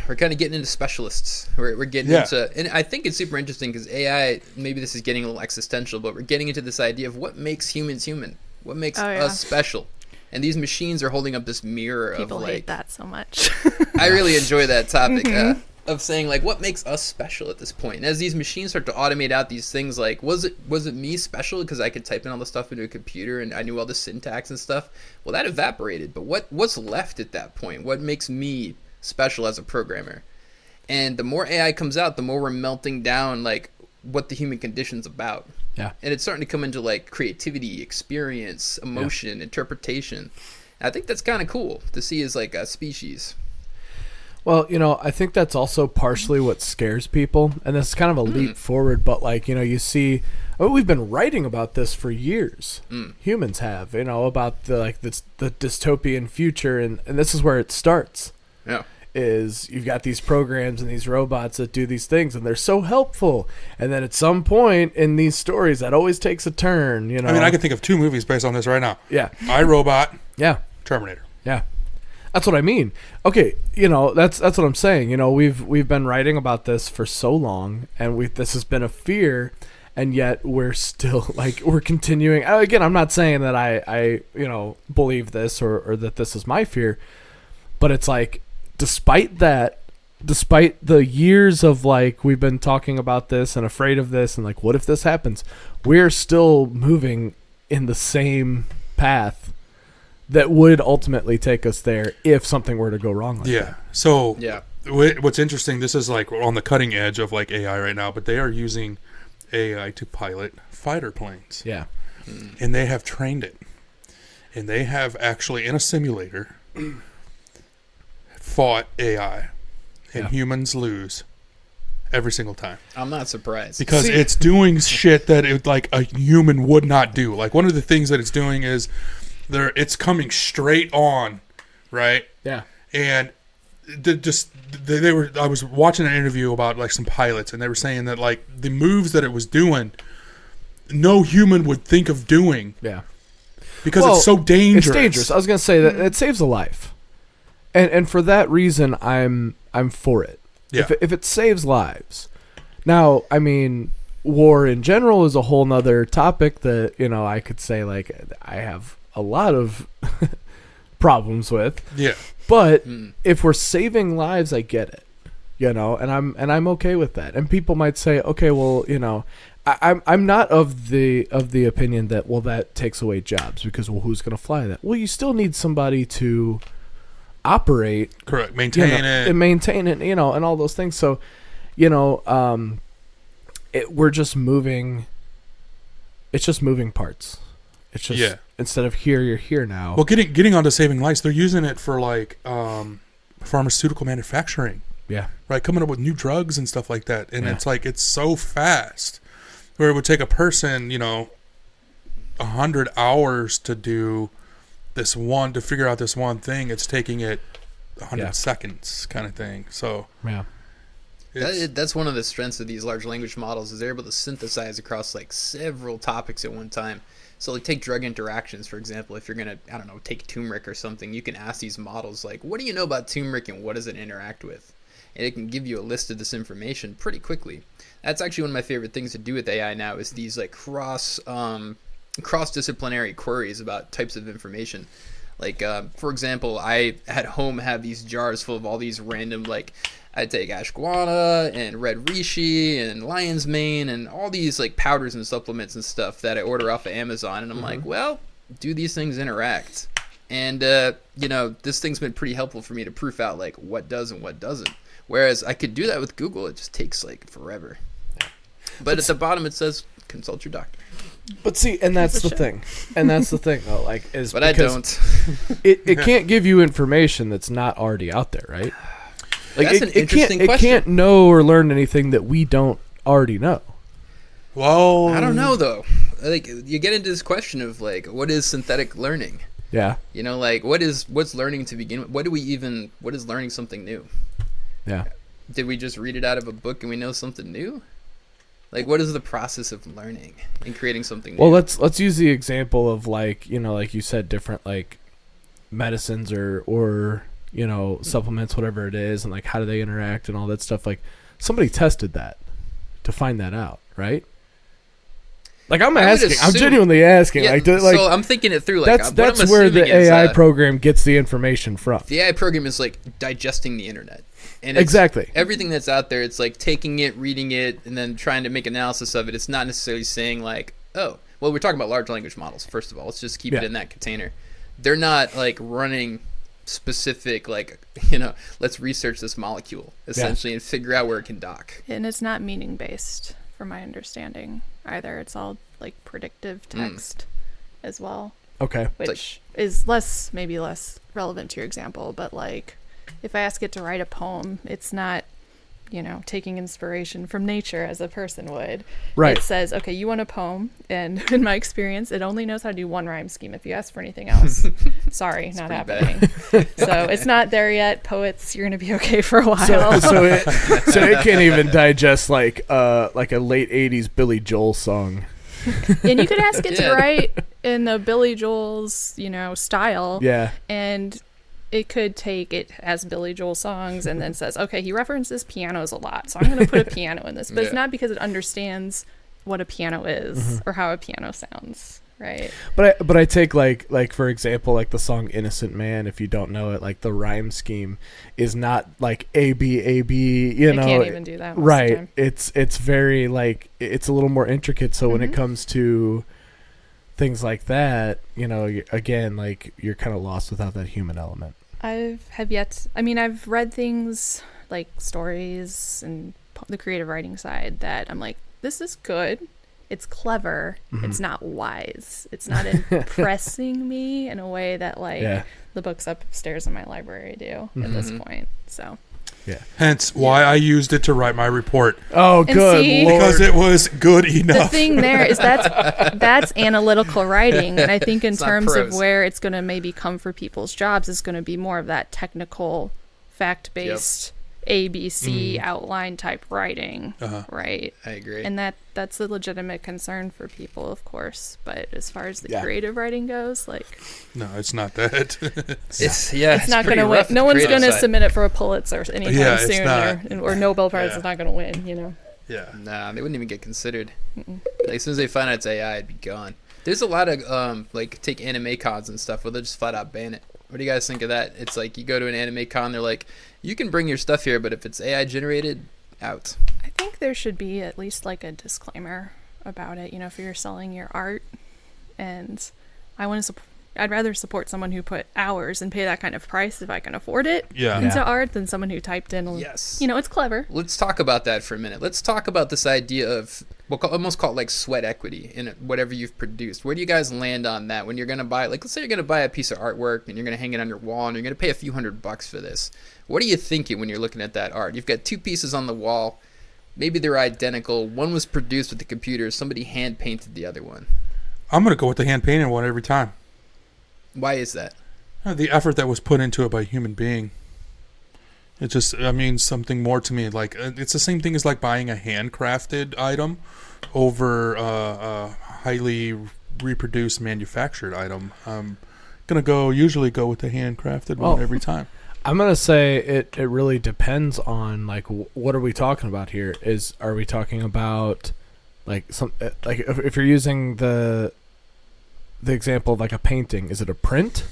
we're kind of getting into specialists. We're getting into, and I think it's super interesting because AI, maybe this is getting a little existential, but we're getting into this idea of what makes humans human, what makes us special. And these machines are holding up this mirror People of hate that so much. I really enjoy that topic of saying what makes us special at this point. And as these machines start to automate out these things, was it me special because I could type in all the stuff into a computer and I knew all the syntax and stuff? Well, that evaporated. But what's left at that point? What makes me special as a programmer? And the more AI comes out, the more we're melting down what the human condition's about. Yeah. And it's starting to come into creativity, experience, emotion, interpretation. I think that's kind of cool to see as like a species. Well, I think that's also partially what scares people, and this is kind of a leap forward, but like, you see, we've been writing about this for years. Humans have, about the dystopian future, and this is where it starts. Yeah. Is you've got these programs and these robots that do these things, and they're so helpful, and then at some point in these stories that always takes a turn. I mean, I can think of 2 movies based on this right now. Yeah. iRobot. Yeah. Terminator. Yeah. That's what I mean. Okay, that's what I'm saying. We've been writing about this for so long, and this has been a fear, and yet we're still we're continuing. Again, I'm not saying that I believe this or that this is my fear, but it's like, despite the years of we've been talking about this and afraid of this and what if this happens, we're still moving in the same path that would ultimately take us there if something were to go wrong that. So what's interesting, this is on the cutting edge of AI right now, but they are using AI to pilot fighter planes. Yeah. And they have trained it. And they have actually, in a simulator, fought AI. And humans lose every single time. I'm not surprised. Because it's doing shit that a human would not do. One of the things that it's doing is it's coming straight on, right? Yeah. And I was watching an interview about some pilots, and they were saying that the moves that it was doing, no human would think of doing. Yeah. Because it's so dangerous. It's dangerous. I was gonna say that it saves a life, and for that reason, I'm for it. Yeah. If it saves lives. Now, I mean, war in general is a whole nother topic that I could say I have a lot of problems with. Yeah. But if we're saving lives, I get it. And I'm okay with that. And people might say, okay, well, I'm not of the opinion that that takes away jobs, because who's going to fly that? Well, you still need somebody to operate, correct, maintain it, and all those things. So, we're just moving. It's just moving parts. It's just instead of here, you're here now. Well, getting onto saving lives, they're using it for pharmaceutical manufacturing. Yeah. Right, coming up with new drugs and stuff like that, and it's so fast, where it would take a person 100 hours to do to figure out this one thing. It's taking it 100 seconds, kind of thing. So that's one of the strengths of these large language models, is they're able to synthesize across several topics at one time. So take drug interactions, for example. If you're going to, take turmeric or something, you can ask these models, what do you know about turmeric and what does it interact with? And it can give you a list of this information pretty quickly. That's actually one of my favorite things to do with AI now, is these cross-disciplinary queries about types of information. For example, I at home have these jars full of all these random, I take ashwagandha and red reishi and lion's mane and all these powders and supplements and stuff that I order off of Amazon, and I'm well, do these things interact? And this thing's been pretty helpful for me to proof out what does and what doesn't. Whereas I could do that with Google, it just takes forever. But at the bottom it says consult your doctor. But see, and that's the thing. And that's the thing, though. But I don't. it can't give you information that's not already out there, right? That's an interesting question. It can't know or learn anything that we don't already know. Well, I don't know, though. You get into this question of what is synthetic learning? Yeah. What's learning to begin with? What is learning something new? Yeah. Did we just read it out of a book and we know something new? What is the process of learning and creating something new? Well, let's use the example of like you said, different medicines or supplements, whatever it is, and how do they interact and all that stuff. Somebody tested that to find that out, right? I'm genuinely asking. Yeah, so I'm thinking it through. That's where the AI program gets the information from. The AI program is digesting the internet. And exactly. Everything that's out there, it's taking it, reading it, and then trying to make analysis of it. It's not necessarily saying oh, well, we're talking about large language models, first of all. Let's just keep it in that container. They're not running specific, let's research this molecule, essentially, and figure out where it can dock. And it's not meaning-based, from my understanding, either. It's all predictive text as well. Okay. which is maybe less relevant to your example, but like if I ask it to write a poem, it's not, taking inspiration from nature as a person would. Right. It says, okay, you want a poem, and in my experience, it only knows how to do one rhyme scheme. If you ask for anything else, sorry, not happening. So it's not there yet. Poets, you're going to be okay for a while. So it can't even digest like a late 80s Billy Joel song. And you could ask it to write in the Billy Joel's, style. Yeah. And it could take it as Billy Joel songs and then says, okay, he references pianos a lot, so I'm going to put a piano in this. But it's not because it understands what a piano is or how a piano sounds, right? But I take like for example, like the song "Innocent Man." If you don't know it, like the rhyme scheme is not like A B A B. It can't even do that. Most right? Of the time. It's very like it's a little more intricate. So when it comes to things like that, again, like you're kind of lost without that human element. I've read things like stories and the creative writing side that I'm like, this is good. It's clever. It's not wise. It's not impressing me in a way that the books upstairs in my library do at this point. So. Yeah. Hence why I used it to write my report. Oh, And good see, Lord. Because it was good enough. The thing there is that's analytical writing, and I think in It's not terms of prose. where it's going to maybe come for people's jobs is going to be more of that technical, fact-based ABC outline type writing, right? I agree. And that's a legitimate concern for people, of course. But as far as the Yeah. creative writing goes, like No, it's not that. It's not going pretty to win. rough No the one's creative going to side. submit it for a Pulitzer anytime Yeah, it's soon, not. or Nobel Prize Yeah. is not going to win. Yeah. Nah, they wouldn't even get considered. Like, as soon as they find out it's AI, it'd be gone. There's a lot of take anime cons and stuff where they'll just flat out ban it. What do you guys think of that? It's like you go to an anime con, they're like, you can bring your stuff here, but if it's AI generated, out. I think there should be at least like a disclaimer about it. If you're selling your art, and I'd rather support someone who put hours and pay that kind of price if I can afford it Yeah. into art than someone who typed in. Yes. It's clever. Let's talk about that for a minute. Let's talk about this idea of almost call it like sweat equity in whatever you've produced. Where do you guys land on that when you're going to buy, like, let's say you're going to buy a piece of artwork and you're going to hang it on your wall and you're going to pay a few $100 for this. What are you thinking when you're looking at that art? You've got two pieces on the wall. Maybe they're identical. One was produced with the computer. Somebody hand painted the other one. I'm going to go with the hand painted one every time. Why is that? The effort that was put into it by a human being. It just, means something more to me. Like, it's the same thing as like buying a handcrafted item over a highly reproduced manufactured item. I'm going to usually go with the handcrafted one every time. I'm going to say it really depends on like what are we talking about here? Are we talking about like if you're using the example of like a painting, is it a print?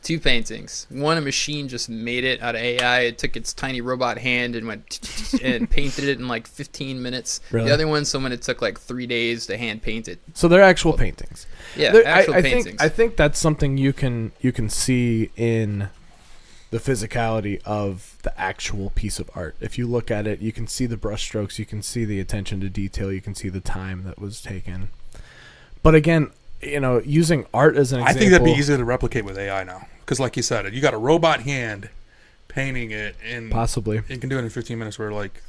Two paintings. One, a machine just made it out of AI. It took its tiny robot hand and went and painted it in like 15 minutes. Really? The other one, someone it took like 3 days to hand paint it. So they're actual paintings. Yeah, They're- actual I paintings. I think that's something you can see in the physicality of the actual piece of art. If you look at it, you can see the brushstrokes, you can see the attention to detail, you can see the time that was taken. But again, using art as an example, I think that'd be easy to replicate with AI now. Because like you said, you got a robot hand painting it, and possibly it can do it in 15 minutes where like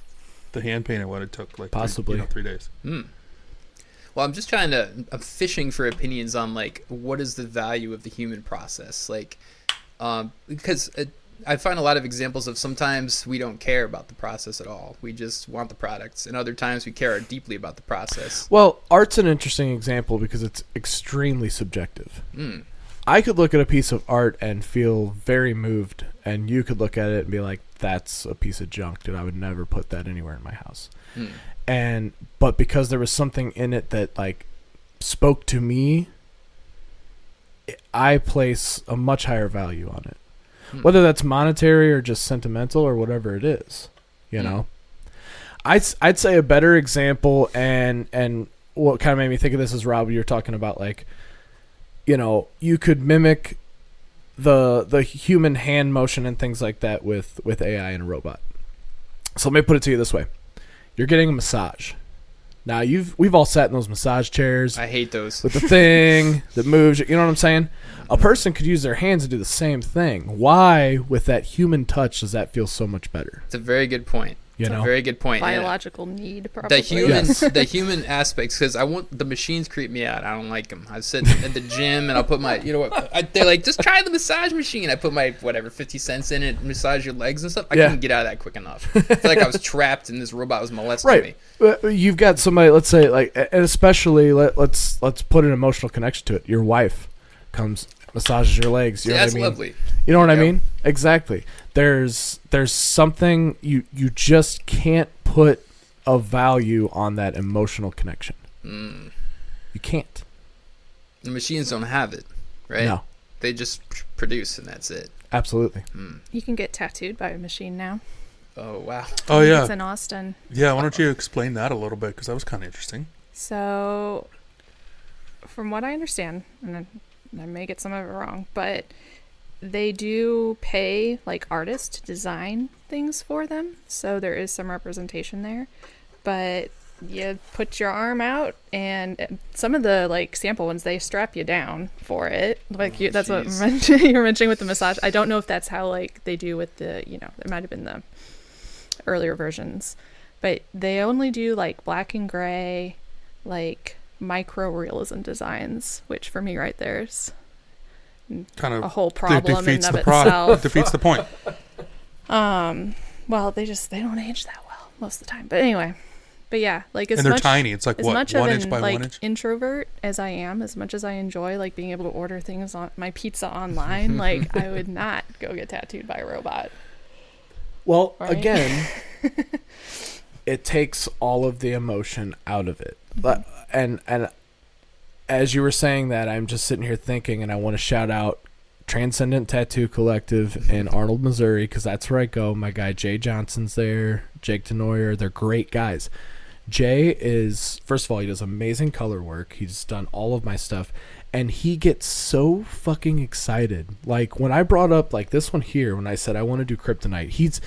the hand painted one, it took like possibly 3 days. Well, I'm just I'm fishing for opinions on like what is the value of the human process, like because I find a lot of examples of sometimes we don't care about the process at all. We just want the products, and other times we care deeply about the process. Well, art's an interesting example because it's extremely subjective. I could look at a piece of art and feel very moved, and you could look at it and be like, that's a piece of junk, dude. I would never put that anywhere in my house. But because there was something in it that like spoke to me, I place a much higher value on it. Whether that's monetary or just sentimental or whatever it is, I'd say a better example, and what kind of made me think of this is, Rob, you were talking about like, you could mimic the human hand motion and things like that with AI and a robot. So let me put it to you this way. You're getting a massage. Now we've all sat in those massage chairs I hate those. with the thing that moves. You know what I'm saying? A person could use their hands to do the same thing. Why, with that human touch, does that feel so much better? It's a very good point. You know? A very good point. Biological need, probably. The human, the human aspects, because the machines creep me out. I don't like them. I sit at the gym and I'll put my, you know what? They're like, just try the massage machine. I put my 50 cents in it, massage your legs and stuff. I couldn't get out of that quick enough. I feel like I was trapped and this robot was molesting me. You've got somebody, let's say, like, and especially let's put an emotional connection to it. Your wife comes, massages your legs. You know That's what I mean? lovely. You know what I mean? Exactly. There's something you just can't put a value on that emotional connection. You can't. The machines don't have it, right? No. They just produce and that's it. Absolutely. You can get tattooed by a machine now. Oh, wow. Oh, yeah. It's in Austin. Yeah, why don't you explain that a little bit? Because that was kind of interesting. So, from what I understand, and I may get some of it wrong, but they do pay like artists to design things for them, so there is some representation there. But you put your arm out, and some of the like sample ones, they strap you down for it. Like that's what you're mentioning with the massage. I don't know if that's how like they do with the, you know, it might have been the earlier versions, but they only do like black and gray, like micro realism designs, which for me right there is Kind of a whole problem in defeats and the of product. itself. Defeats the point. Well, they don't age that well most of the time. But anyway, but yeah, like And they're tiny. It's like as what, much 1 of inch an by like 1 inch? introvert as I am, as much as I enjoy like being able to order things on my pizza online, like I would not go get tattooed by a robot. Well, Right? again, it takes all of the emotion out of it. But and as you were saying that, I'm just sitting here thinking, and I want to shout out Transcendent Tattoo Collective in Arnold, Missouri, because that's where I go. My guy Jay Johnson's there, Jake Denoyer. They're great guys. Jay is, first of all, he does amazing color work. He's done all of my stuff, and he gets so fucking excited. Like when I brought up like this one here, when I said I want to do Kryptonite,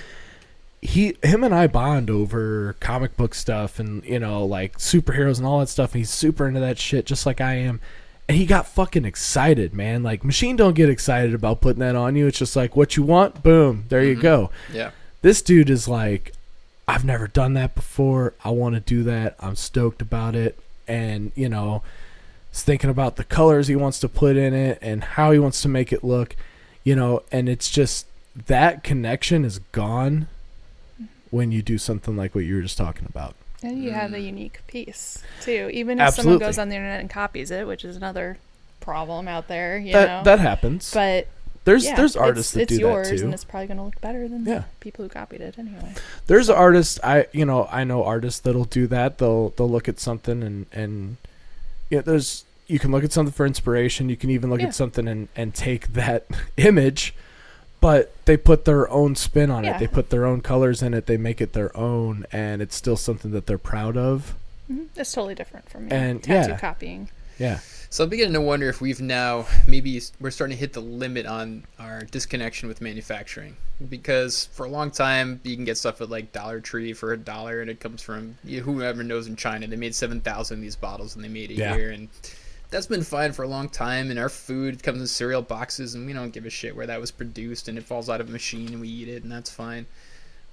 him and I bond over comic book stuff and, you know, like superheroes and all that stuff. And he's super into that shit, just like I am. And he got fucking excited, man. Like, machine don't get excited about putting that on you. It's just like, what you want, boom, there you go. Yeah. This dude is like, I've never done that before. I want to do that. I'm stoked about it. And, you know, he's thinking about the colors he wants to put in it and how he wants to make it look, you know. And it's just, that connection is gone when you do something like what you were just talking about. And you have a unique piece too, even if Absolutely. someone goes on the internet and copies it, which is another problem out there. You know, That happens. but there's yeah, artists that it's do yours, that too. and it's probably going to look better than Yeah. people who copied it anyway. There's artists I know artists that'll do that. They'll look at something and you know, you can look at something for inspiration. You can even look at something and take that image, but they put their own spin on it. They put their own colors in it. They make it their own, and it's still something that they're proud of. It's totally different from And, tattoo copying. Yeah. So I'm beginning to wonder if we're starting to hit the limit on our disconnection with manufacturing, because for a long time you can get stuff at like Dollar Tree for $1, and it comes from whoever knows in China. They made 7,000 of these bottles and they made it here, and that's been fine for a long time. And our food comes in cereal boxes, and we don't give a shit where that was produced, and it falls out of a machine and we eat it, and that's fine.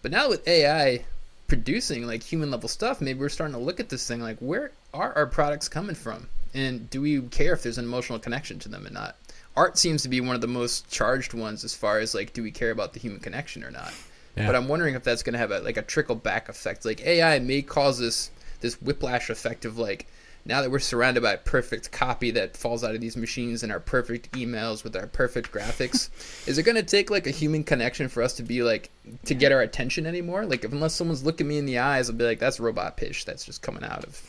But now with AI producing like human level stuff, maybe we're starting to look at this thing like, where are our products coming from? And do we care if there's an emotional connection to them or not? Art seems to be one of the most charged ones as far as like, do we care about the human connection or not? Yeah. But I'm wondering if that's going to have a trickle back effect. Like AI may cause this whiplash effect of like, now that we're surrounded by a perfect copy that falls out of these machines and our perfect emails with our perfect graphics, is it going to take like a human connection for us to be like, to get our attention anymore? Like, unless someone's looking me in the eyes, I'll be like, that's robot pitch that's just coming out of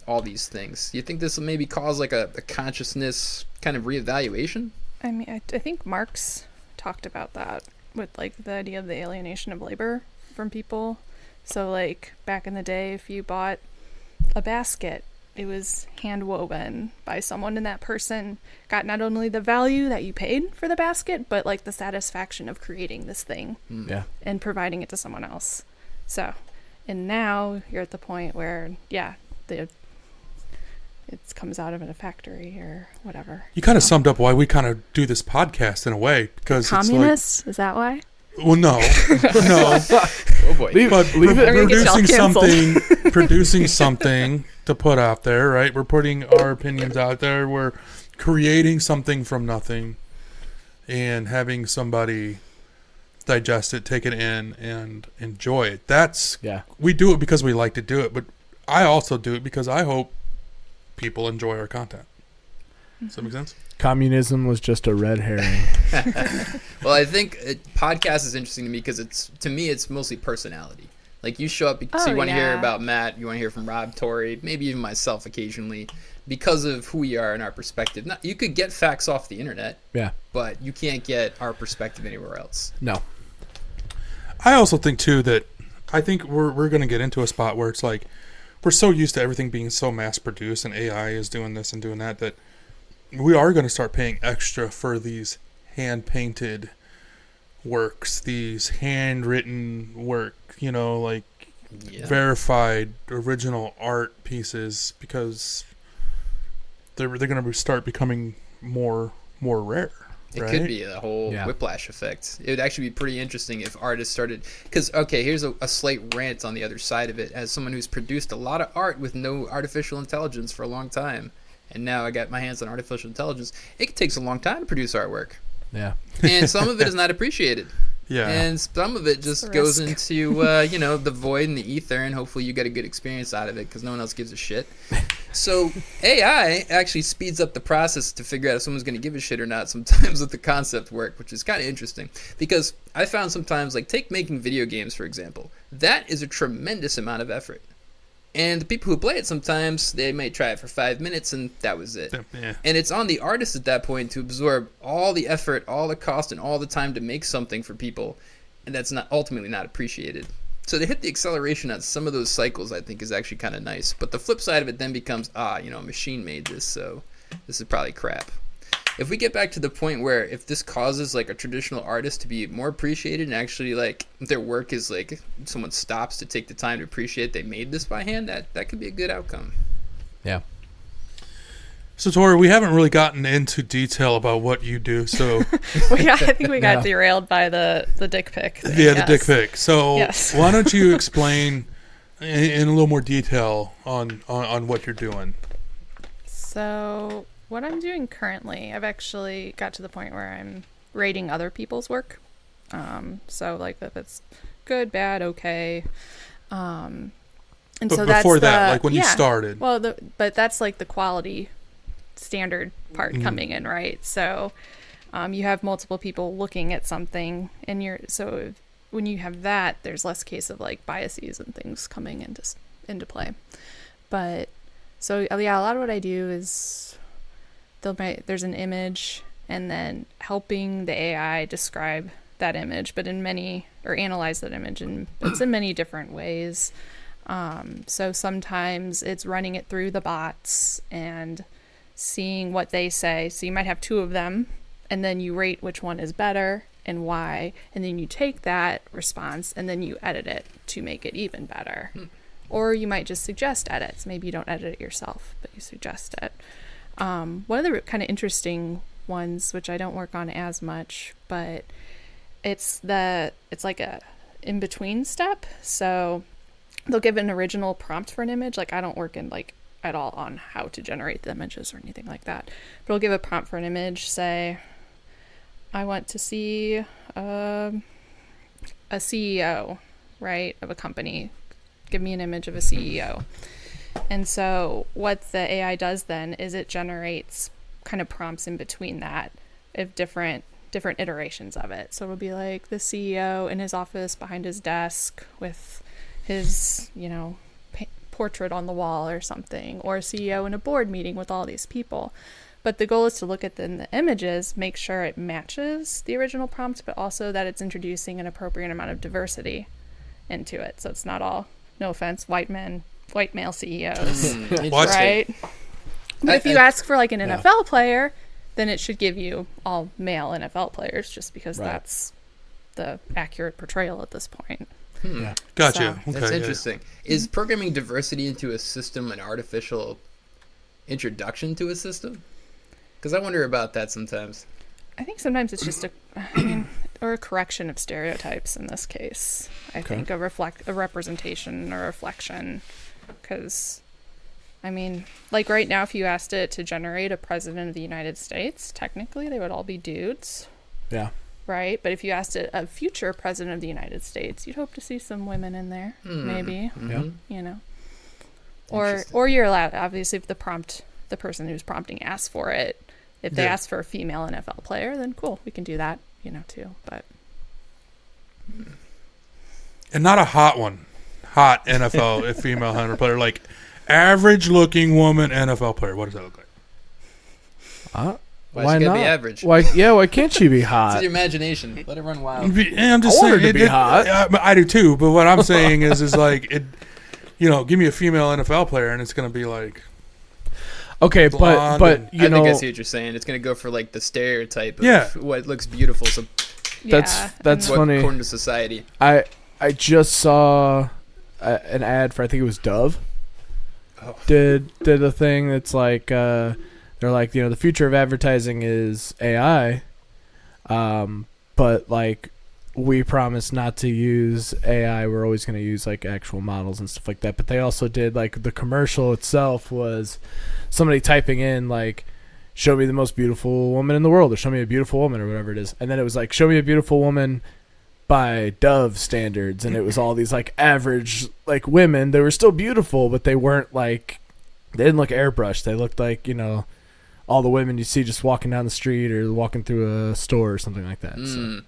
all these things. Do you think this will maybe cause like a consciousness kind of reevaluation? I mean, I think Marx talked about that with like the idea of the alienation of labor from people. So like back in the day, if you bought a basket, it was hand woven by someone, and that person got not only the value that you paid for the basket, but like the satisfaction of creating this thing and providing it to someone else. So, and now you're at the point where, it comes out of a factory or whatever. You kind of summed up why we kind of do this podcast in a way, because communists, is that why? Well, no. Oh boy. But leave it. producing something to put out there, right? We're putting our opinions out there. We're creating something from nothing and having somebody digest it, take it in, and enjoy it. We do it because we like to do it, but I also do it because I hope people enjoy our content. Does that make sense? Communism was just a red herring. Well, I think podcast is interesting to me because to me it's mostly personality. Like you show up, so you want to hear about Matt, you want to hear from Rob, Tori, maybe even myself occasionally, because of who we are and our perspective. You could get facts off the internet, but you can't get our perspective anywhere else. No. I also think too that I think we're going to get into a spot where it's like we're so used to everything being so mass produced and AI is doing this and doing that we are going to start paying extra for these hand-painted works, these handwritten work, verified original art pieces, because they're going to start becoming more rare. It could be a whole whiplash effect. It would actually be pretty interesting if artists started... Because, okay, here's a slight rant on the other side of it. As someone who's produced a lot of art with no artificial intelligence for a long time, and now I got my hands on artificial intelligence, it takes a long time to produce artwork. Yeah. And some of it is not appreciated. Yeah. And some of it just goes into, the void and the ether, and hopefully you get a good experience out of it because no one else gives a shit. So AI actually speeds up the process to figure out if someone's going to give a shit or not sometimes with the concept work, which is kind of interesting. Because I found sometimes, take making video games, for example. That is a tremendous amount of effort. And the people who play it sometimes, they might try it for 5 minutes and that was it. Yeah. And it's on the artist at that point to absorb all the effort, all the cost, and all the time to make something for people. And that's ultimately not appreciated. So to hit the acceleration on some of those cycles, I think, is actually kind of nice. But the flip side of it then becomes, a machine made this, so this is probably crap. If we get back to the point where if this causes a traditional artist to be more appreciated and actually their work is someone stops to take the time to appreciate they made this by hand, that could be a good outcome. Yeah. So Tori, we haven't really gotten into detail about what you do, so I think we got derailed by the dick pic thing. the dick pic. So why don't you explain in a little more detail on what you're doing? So what I'm doing currently, I've actually got to the point where I'm rating other people's work. So if it's good, bad, okay. And but so before that's when you started. Well, but that's the quality standard part coming in, right? So you have multiple people looking at something, and when you have that, there's less case of biases and things coming into play. But so a lot of what I do is there's an image and then helping the AI describe that image, but analyze that image, and it's in many different ways. So sometimes it's running it through the bots and seeing what they say. So you might have two of them, and then you rate which one is better and why, and then you take that response and then you edit it to make it even better. Or you might just suggest edits. Maybe you don't edit it yourself, but you suggest it. One of the kind of interesting ones, which I don't work on as much, but it's like a in-between step. So they'll give an original prompt for an image. I don't work in at all on how to generate the images or anything like that. But I'll give a prompt for an image. Say, I want to see a CEO, right, of a company. Give me an image of a CEO. And so what the AI does then is it generates kind of prompts in between that of different iterations of it. So it'll be the CEO in his office behind his desk with his, portrait on the wall or something, or a CEO in a board meeting with all these people. But the goal is to look at the images, make sure it matches the original prompt, but also that it's introducing an appropriate amount of diversity into it. So it's not all, no offense, white male CEOs, right? But if you ask for an NFL player, then it should give you all male NFL players, just because that's the accurate portrayal at this point. Yeah. Gotcha. So, Okay, That's yeah. interesting. Is programming diversity into a system an artificial introduction to a system? Because I wonder about that sometimes. I think sometimes it's just or a correction of stereotypes in this case. I think a representation or reflection, because, like right now, if you asked it to generate a president of the United States, technically they would all be dudes, Yeah. right? But if you asked it a future president of the United States, you'd hope to see some women in there, maybe, or you're allowed, obviously, if the person who's prompting asks for it. If they ask for a female NFL player, then cool, we can do that, too. But And not a hot one. Hot NFL female hunter player. Like, average-looking woman NFL player. What does that look like? Why she gotta be average? Why can't she be hot? It's your imagination. Let it run wild. I'm just I want her saying, to be hot. I do too, but what I'm saying is like, it. Give me a female NFL player, and it's going to be like... Okay, blonde but and- you I know, think I see what you're saying. It's going to go for like the stereotype of Yeah. what looks beautiful. So that's and funny. according to society. I just saw an ad for, I think it was Dove. Oh. Did a thing that's like they're like, the future of advertising is AI, but like we promise not to use AI. We're always going to use like actual models and stuff like that. But they also did like the commercial itself was somebody typing in like, show me the most beautiful woman in the world, or show me a beautiful woman, or whatever it is. And then it was like, show me a beautiful woman by Dove standards. And it was all these like average like women. They were still beautiful, but they weren't like, they didn't look airbrushed. They looked like, all the women you see just walking down the street or walking through a store or something like that. So,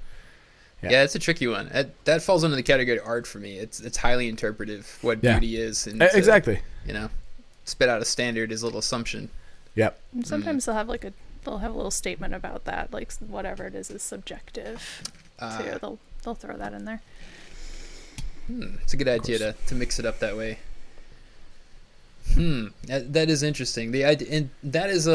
Yeah, it's a tricky one. That falls under the category of art for me. It's highly interpretive what Yeah. beauty is, and exactly. spit out a standard is a little assumption. Yep. And sometimes they'll have a little statement about that, like whatever it is subjective. Too. They'll throw that in there. It's a good idea to mix it up that way. That is interesting. The idea, and that is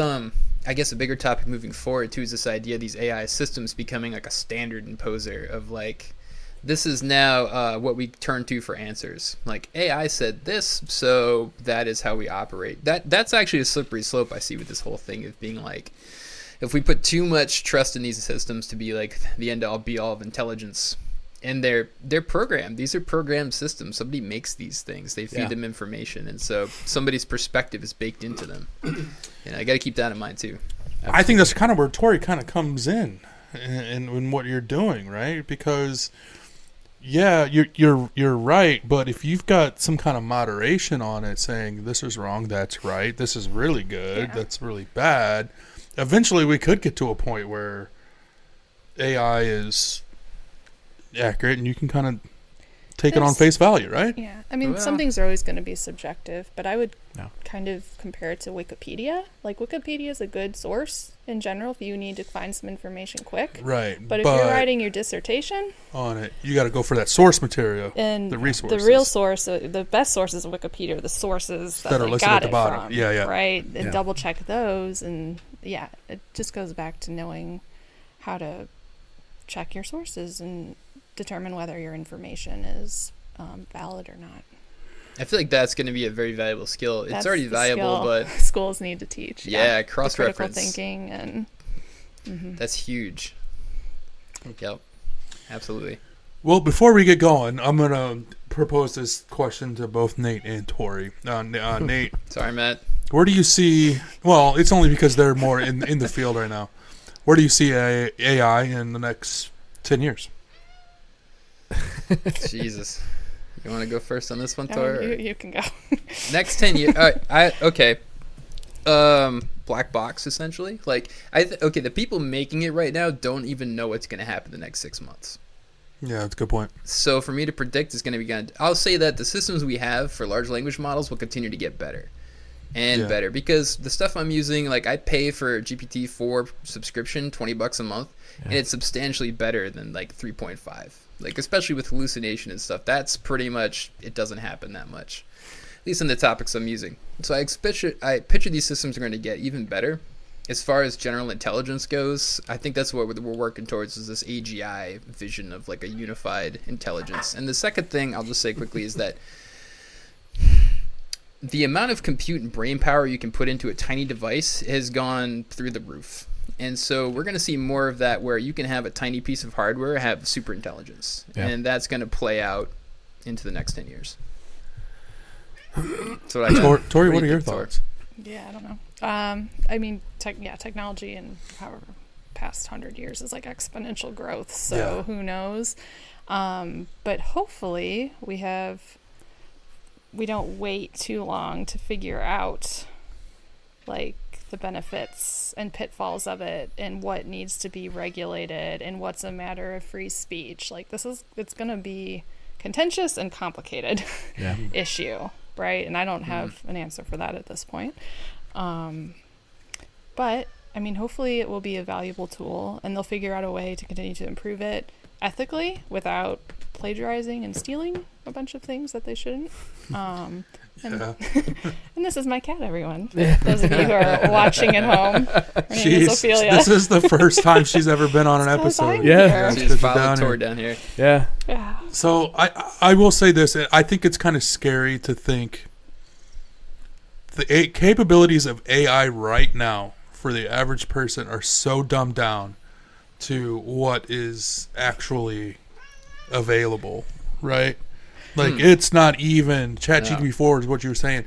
I guess a bigger topic moving forward too, is this idea of these AI systems becoming like a standard imposer of like, this is now what we turn to for answers. Like, AI said this, so that is how we operate. That's actually a slippery slope I see with this whole thing of being like, if we put too much trust in these systems to be like the end all be all of intelligence, and they're programmed. These are programmed systems. Somebody makes these things. They feed them information, and so somebody's perspective is baked into them. And I got to keep that in mind too. I think that's kind of where Tori kind of comes in what you're doing, right? Because you're right, but if you've got some kind of moderation on it, saying this is wrong, that's right, this is really good, that's really bad, eventually we could get to a point where AI is accurate and you can kind of take it on face value, right? Yeah. Some things are always going to be subjective, but I would kind of compare it to Wikipedia. Like, Wikipedia is a good source in general if you need to find some information quick. Right. But if you're writing your dissertation on it, you got to go for that source material, and the resources. The real source, the best sources of Wikipedia are the sources that are they listed got at the it bottom. from. Yeah. Right? And double check those. And it just goes back to knowing how to check your sources and determine whether your information is valid or not. I feel like that's going to be a very valuable skill. It's That's already the valuable, skill but schools need to teach. cross-reference. Critical thinking and That's huge. Yep, absolutely. Well, before we get going, I'm going to propose this question to both Nate and Tori. Nate, Sorry, Matt. where do you see, well, it's only because they're more in the field right now, where do you see AI in the next 10 years? Jesus. You want to go first on this one, Tor? you can go. Next 10 years. All right, okay. Black box, essentially. Like, okay, the people making it right now don't even know what's going to happen the next 6 months. Yeah, that's a good point. So for me to predict is going to be I'll say that the systems we have for large language models will continue to get better and better, because the stuff I'm using, like, I pay for GPT-4 subscription $20 a month, and it's substantially better than like 3.5. Like, especially with hallucination and stuff, that's pretty much, it doesn't happen that much, at least in the topics I'm using. So I picture these systems are going to get even better, as far as general intelligence goes, I think that's what we're working towards, is this AGI vision of like a unified intelligence. And the second thing I'll just say quickly is that the amount of compute and brain power you can put into a tiny device has gone through the roof. And so we're going to see more of that, where you can have a tiny piece of hardware have super intelligence. Yeah. And that's going to play out into the next 10 years. So Tori, what are your thoughts? Yeah, I don't know. I mean, technology in however past 100 years is like exponential growth. So who knows? But hopefully we don't wait too long to figure out like the benefits and pitfalls of it, and what needs to be regulated, and what's a matter of free speech. Like it's going to be contentious and complicated issue, right? And I don't have an answer for that at this point. But I mean, hopefully it will be a valuable tool, and they'll figure out a way to continue to improve it ethically without plagiarizing and stealing a bunch of things that they shouldn't. And this is my cat, everyone. Those of you who are watching at home. Her name is Ophelia. This is the first time she's ever been on an episode. She's followed Tor down here. Yeah. So I will say this. I think it's kind of scary to think the capabilities of AI right now for the average person are so dumbed down to what is actually available, right? Like, it's not even ChatGPT 4 is what you were saying.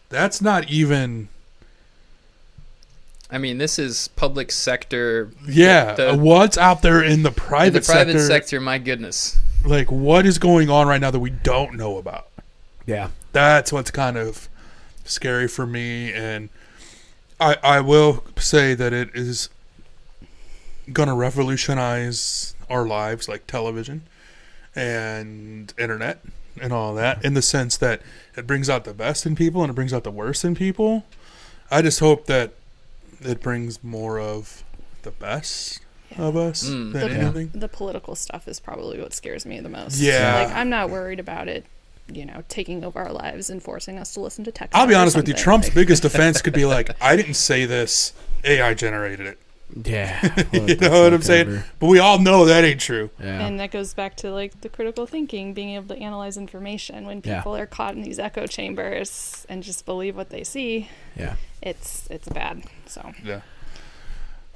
That's not even. I mean, this is public sector. Yeah, what's out there in the private sector? In the private sector, my goodness. Like, what is going on right now that we don't know about? Yeah. That's what's kind of scary for me. And I will say that it is going to revolutionize our lives, like television and internet and all that, in the sense that it brings out the best in people and it brings out the worst in people. I just hope that it brings more of the best of us than anything. The political stuff is probably what scares me the most. Yeah. Like, I'm not worried about it, taking over our lives and forcing us to listen to tech. I'll be honest with you, Trump's biggest defense could be like, I didn't say this, AI generated it. Yeah. You know what I'm saying? But we all know that ain't true. Yeah. And that goes back to like the critical thinking, being able to analyze information. When people are caught in these echo chambers and just believe what they see, it's bad. So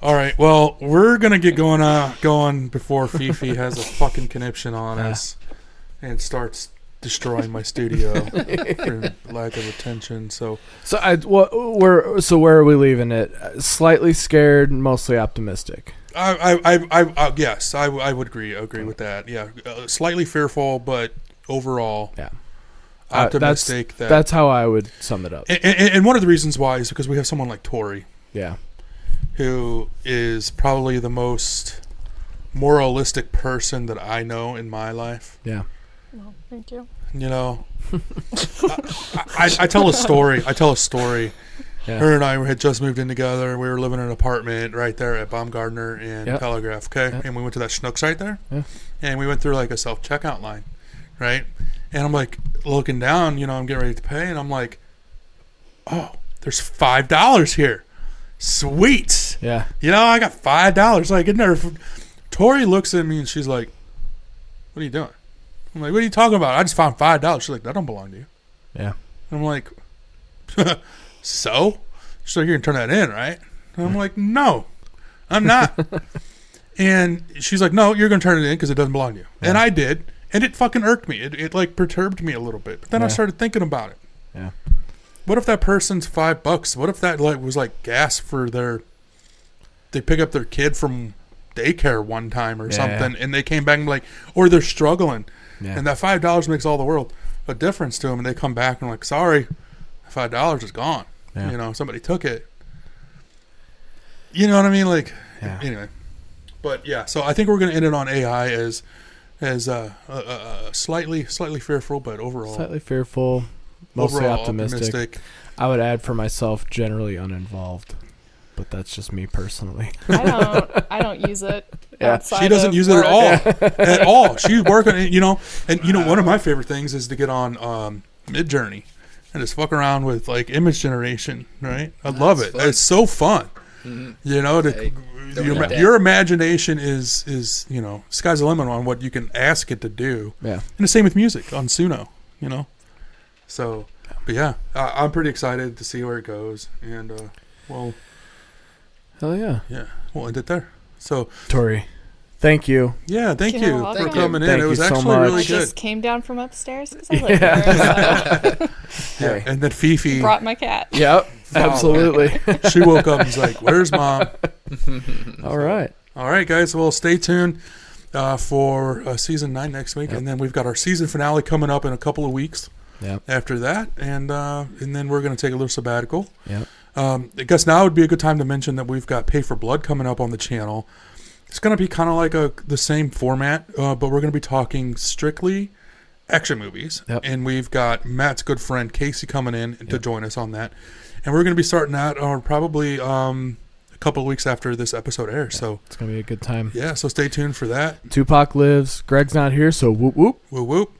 all right, well, we're gonna get going before Fifi has a fucking conniption on us and starts destroying my studio for lack of attention. So where are we leaving it? Slightly scared, mostly optimistic. Yes, I would agree with that. Yeah, slightly fearful, but overall, optimistic. That's how I would sum it up. And one of the reasons why is because we have someone like Tori, who is probably the most moralistic person that I know in my life. Yeah. Well, thank you. I tell a story. Yeah. Her and I had just moved in together. We were living in an apartment right there at Baumgartner and Telegraph, and we went to that Schnucks right there, and we went through like a self-checkout line, right? And I'm like looking down, I'm getting ready to pay, and I'm like, oh, there's $5 here. Sweet. Yeah. I got $5. Like, in there. Tori looks at me and she's like, what are you doing? I'm like, what are you talking about? I just found $5. She's like, that don't belong to you. Yeah. I'm like, so? She's like, you're going to turn that in, right? And I'm like, no, I'm not. And she's like, no, you're going to turn it in because it doesn't belong to you. Yeah. And I did. And it fucking irked me. It like perturbed me a little bit. But then I started thinking about it. Yeah. What if that person's $5? What if that was like gas for they pick up their kid from daycare one time or something, and they came back and like, or they're struggling. Yeah. And that $5 makes all the world a difference to them, and they come back and like, sorry, $5 is gone. Yeah. Somebody took it. You know what I mean? Like, anyway. But yeah, so I think we're going to end it on AI as slightly fearful, but overall slightly fearful, mostly optimistic. I would add for myself, generally uninvolved. But that's just me personally. I don't use it. She doesn't use it at all. At all. She's working, and one of my favorite things is to get on Midjourney and just fuck around with like image generation, right? I love it. Fun. It's so fun. You know, Hey, don't need that. your imagination is sky's the limit on what you can ask it to do. Yeah. And the same with music on Suno. So, but yeah, I'm pretty excited to see where it goes, and well, Hell yeah. yeah, we'll end it there. So, Tori, thank you. yeah, thank You're you welcome. for coming in. Thank It was you so actually much. really I good. just came down from upstairs because I live Yeah. here. So Yeah, and then Fifi, brought my cat. Yep. Absolutely. she woke up and was like, "Where's Mom?" All right. All right, guys. Well, stay tuned for season 9 next week, and then we've got our season finale coming up in a couple of weeks. Yep. After that, and then we're going to take a little sabbatical. Yep. I guess now would be a good time to mention that we've got Pay for Blood coming up on the channel. It's going to be kind of like the same format, but we're going to be talking strictly action movies. Yep. And we've got Matt's good friend Casey coming in to join us on that. And we're going to be starting that probably a couple of weeks after this episode airs. Yeah, So it's going to be a good time. yeah, so stay tuned for that. Tupac lives. Greg's not here, so whoop whoop. Whoop whoop.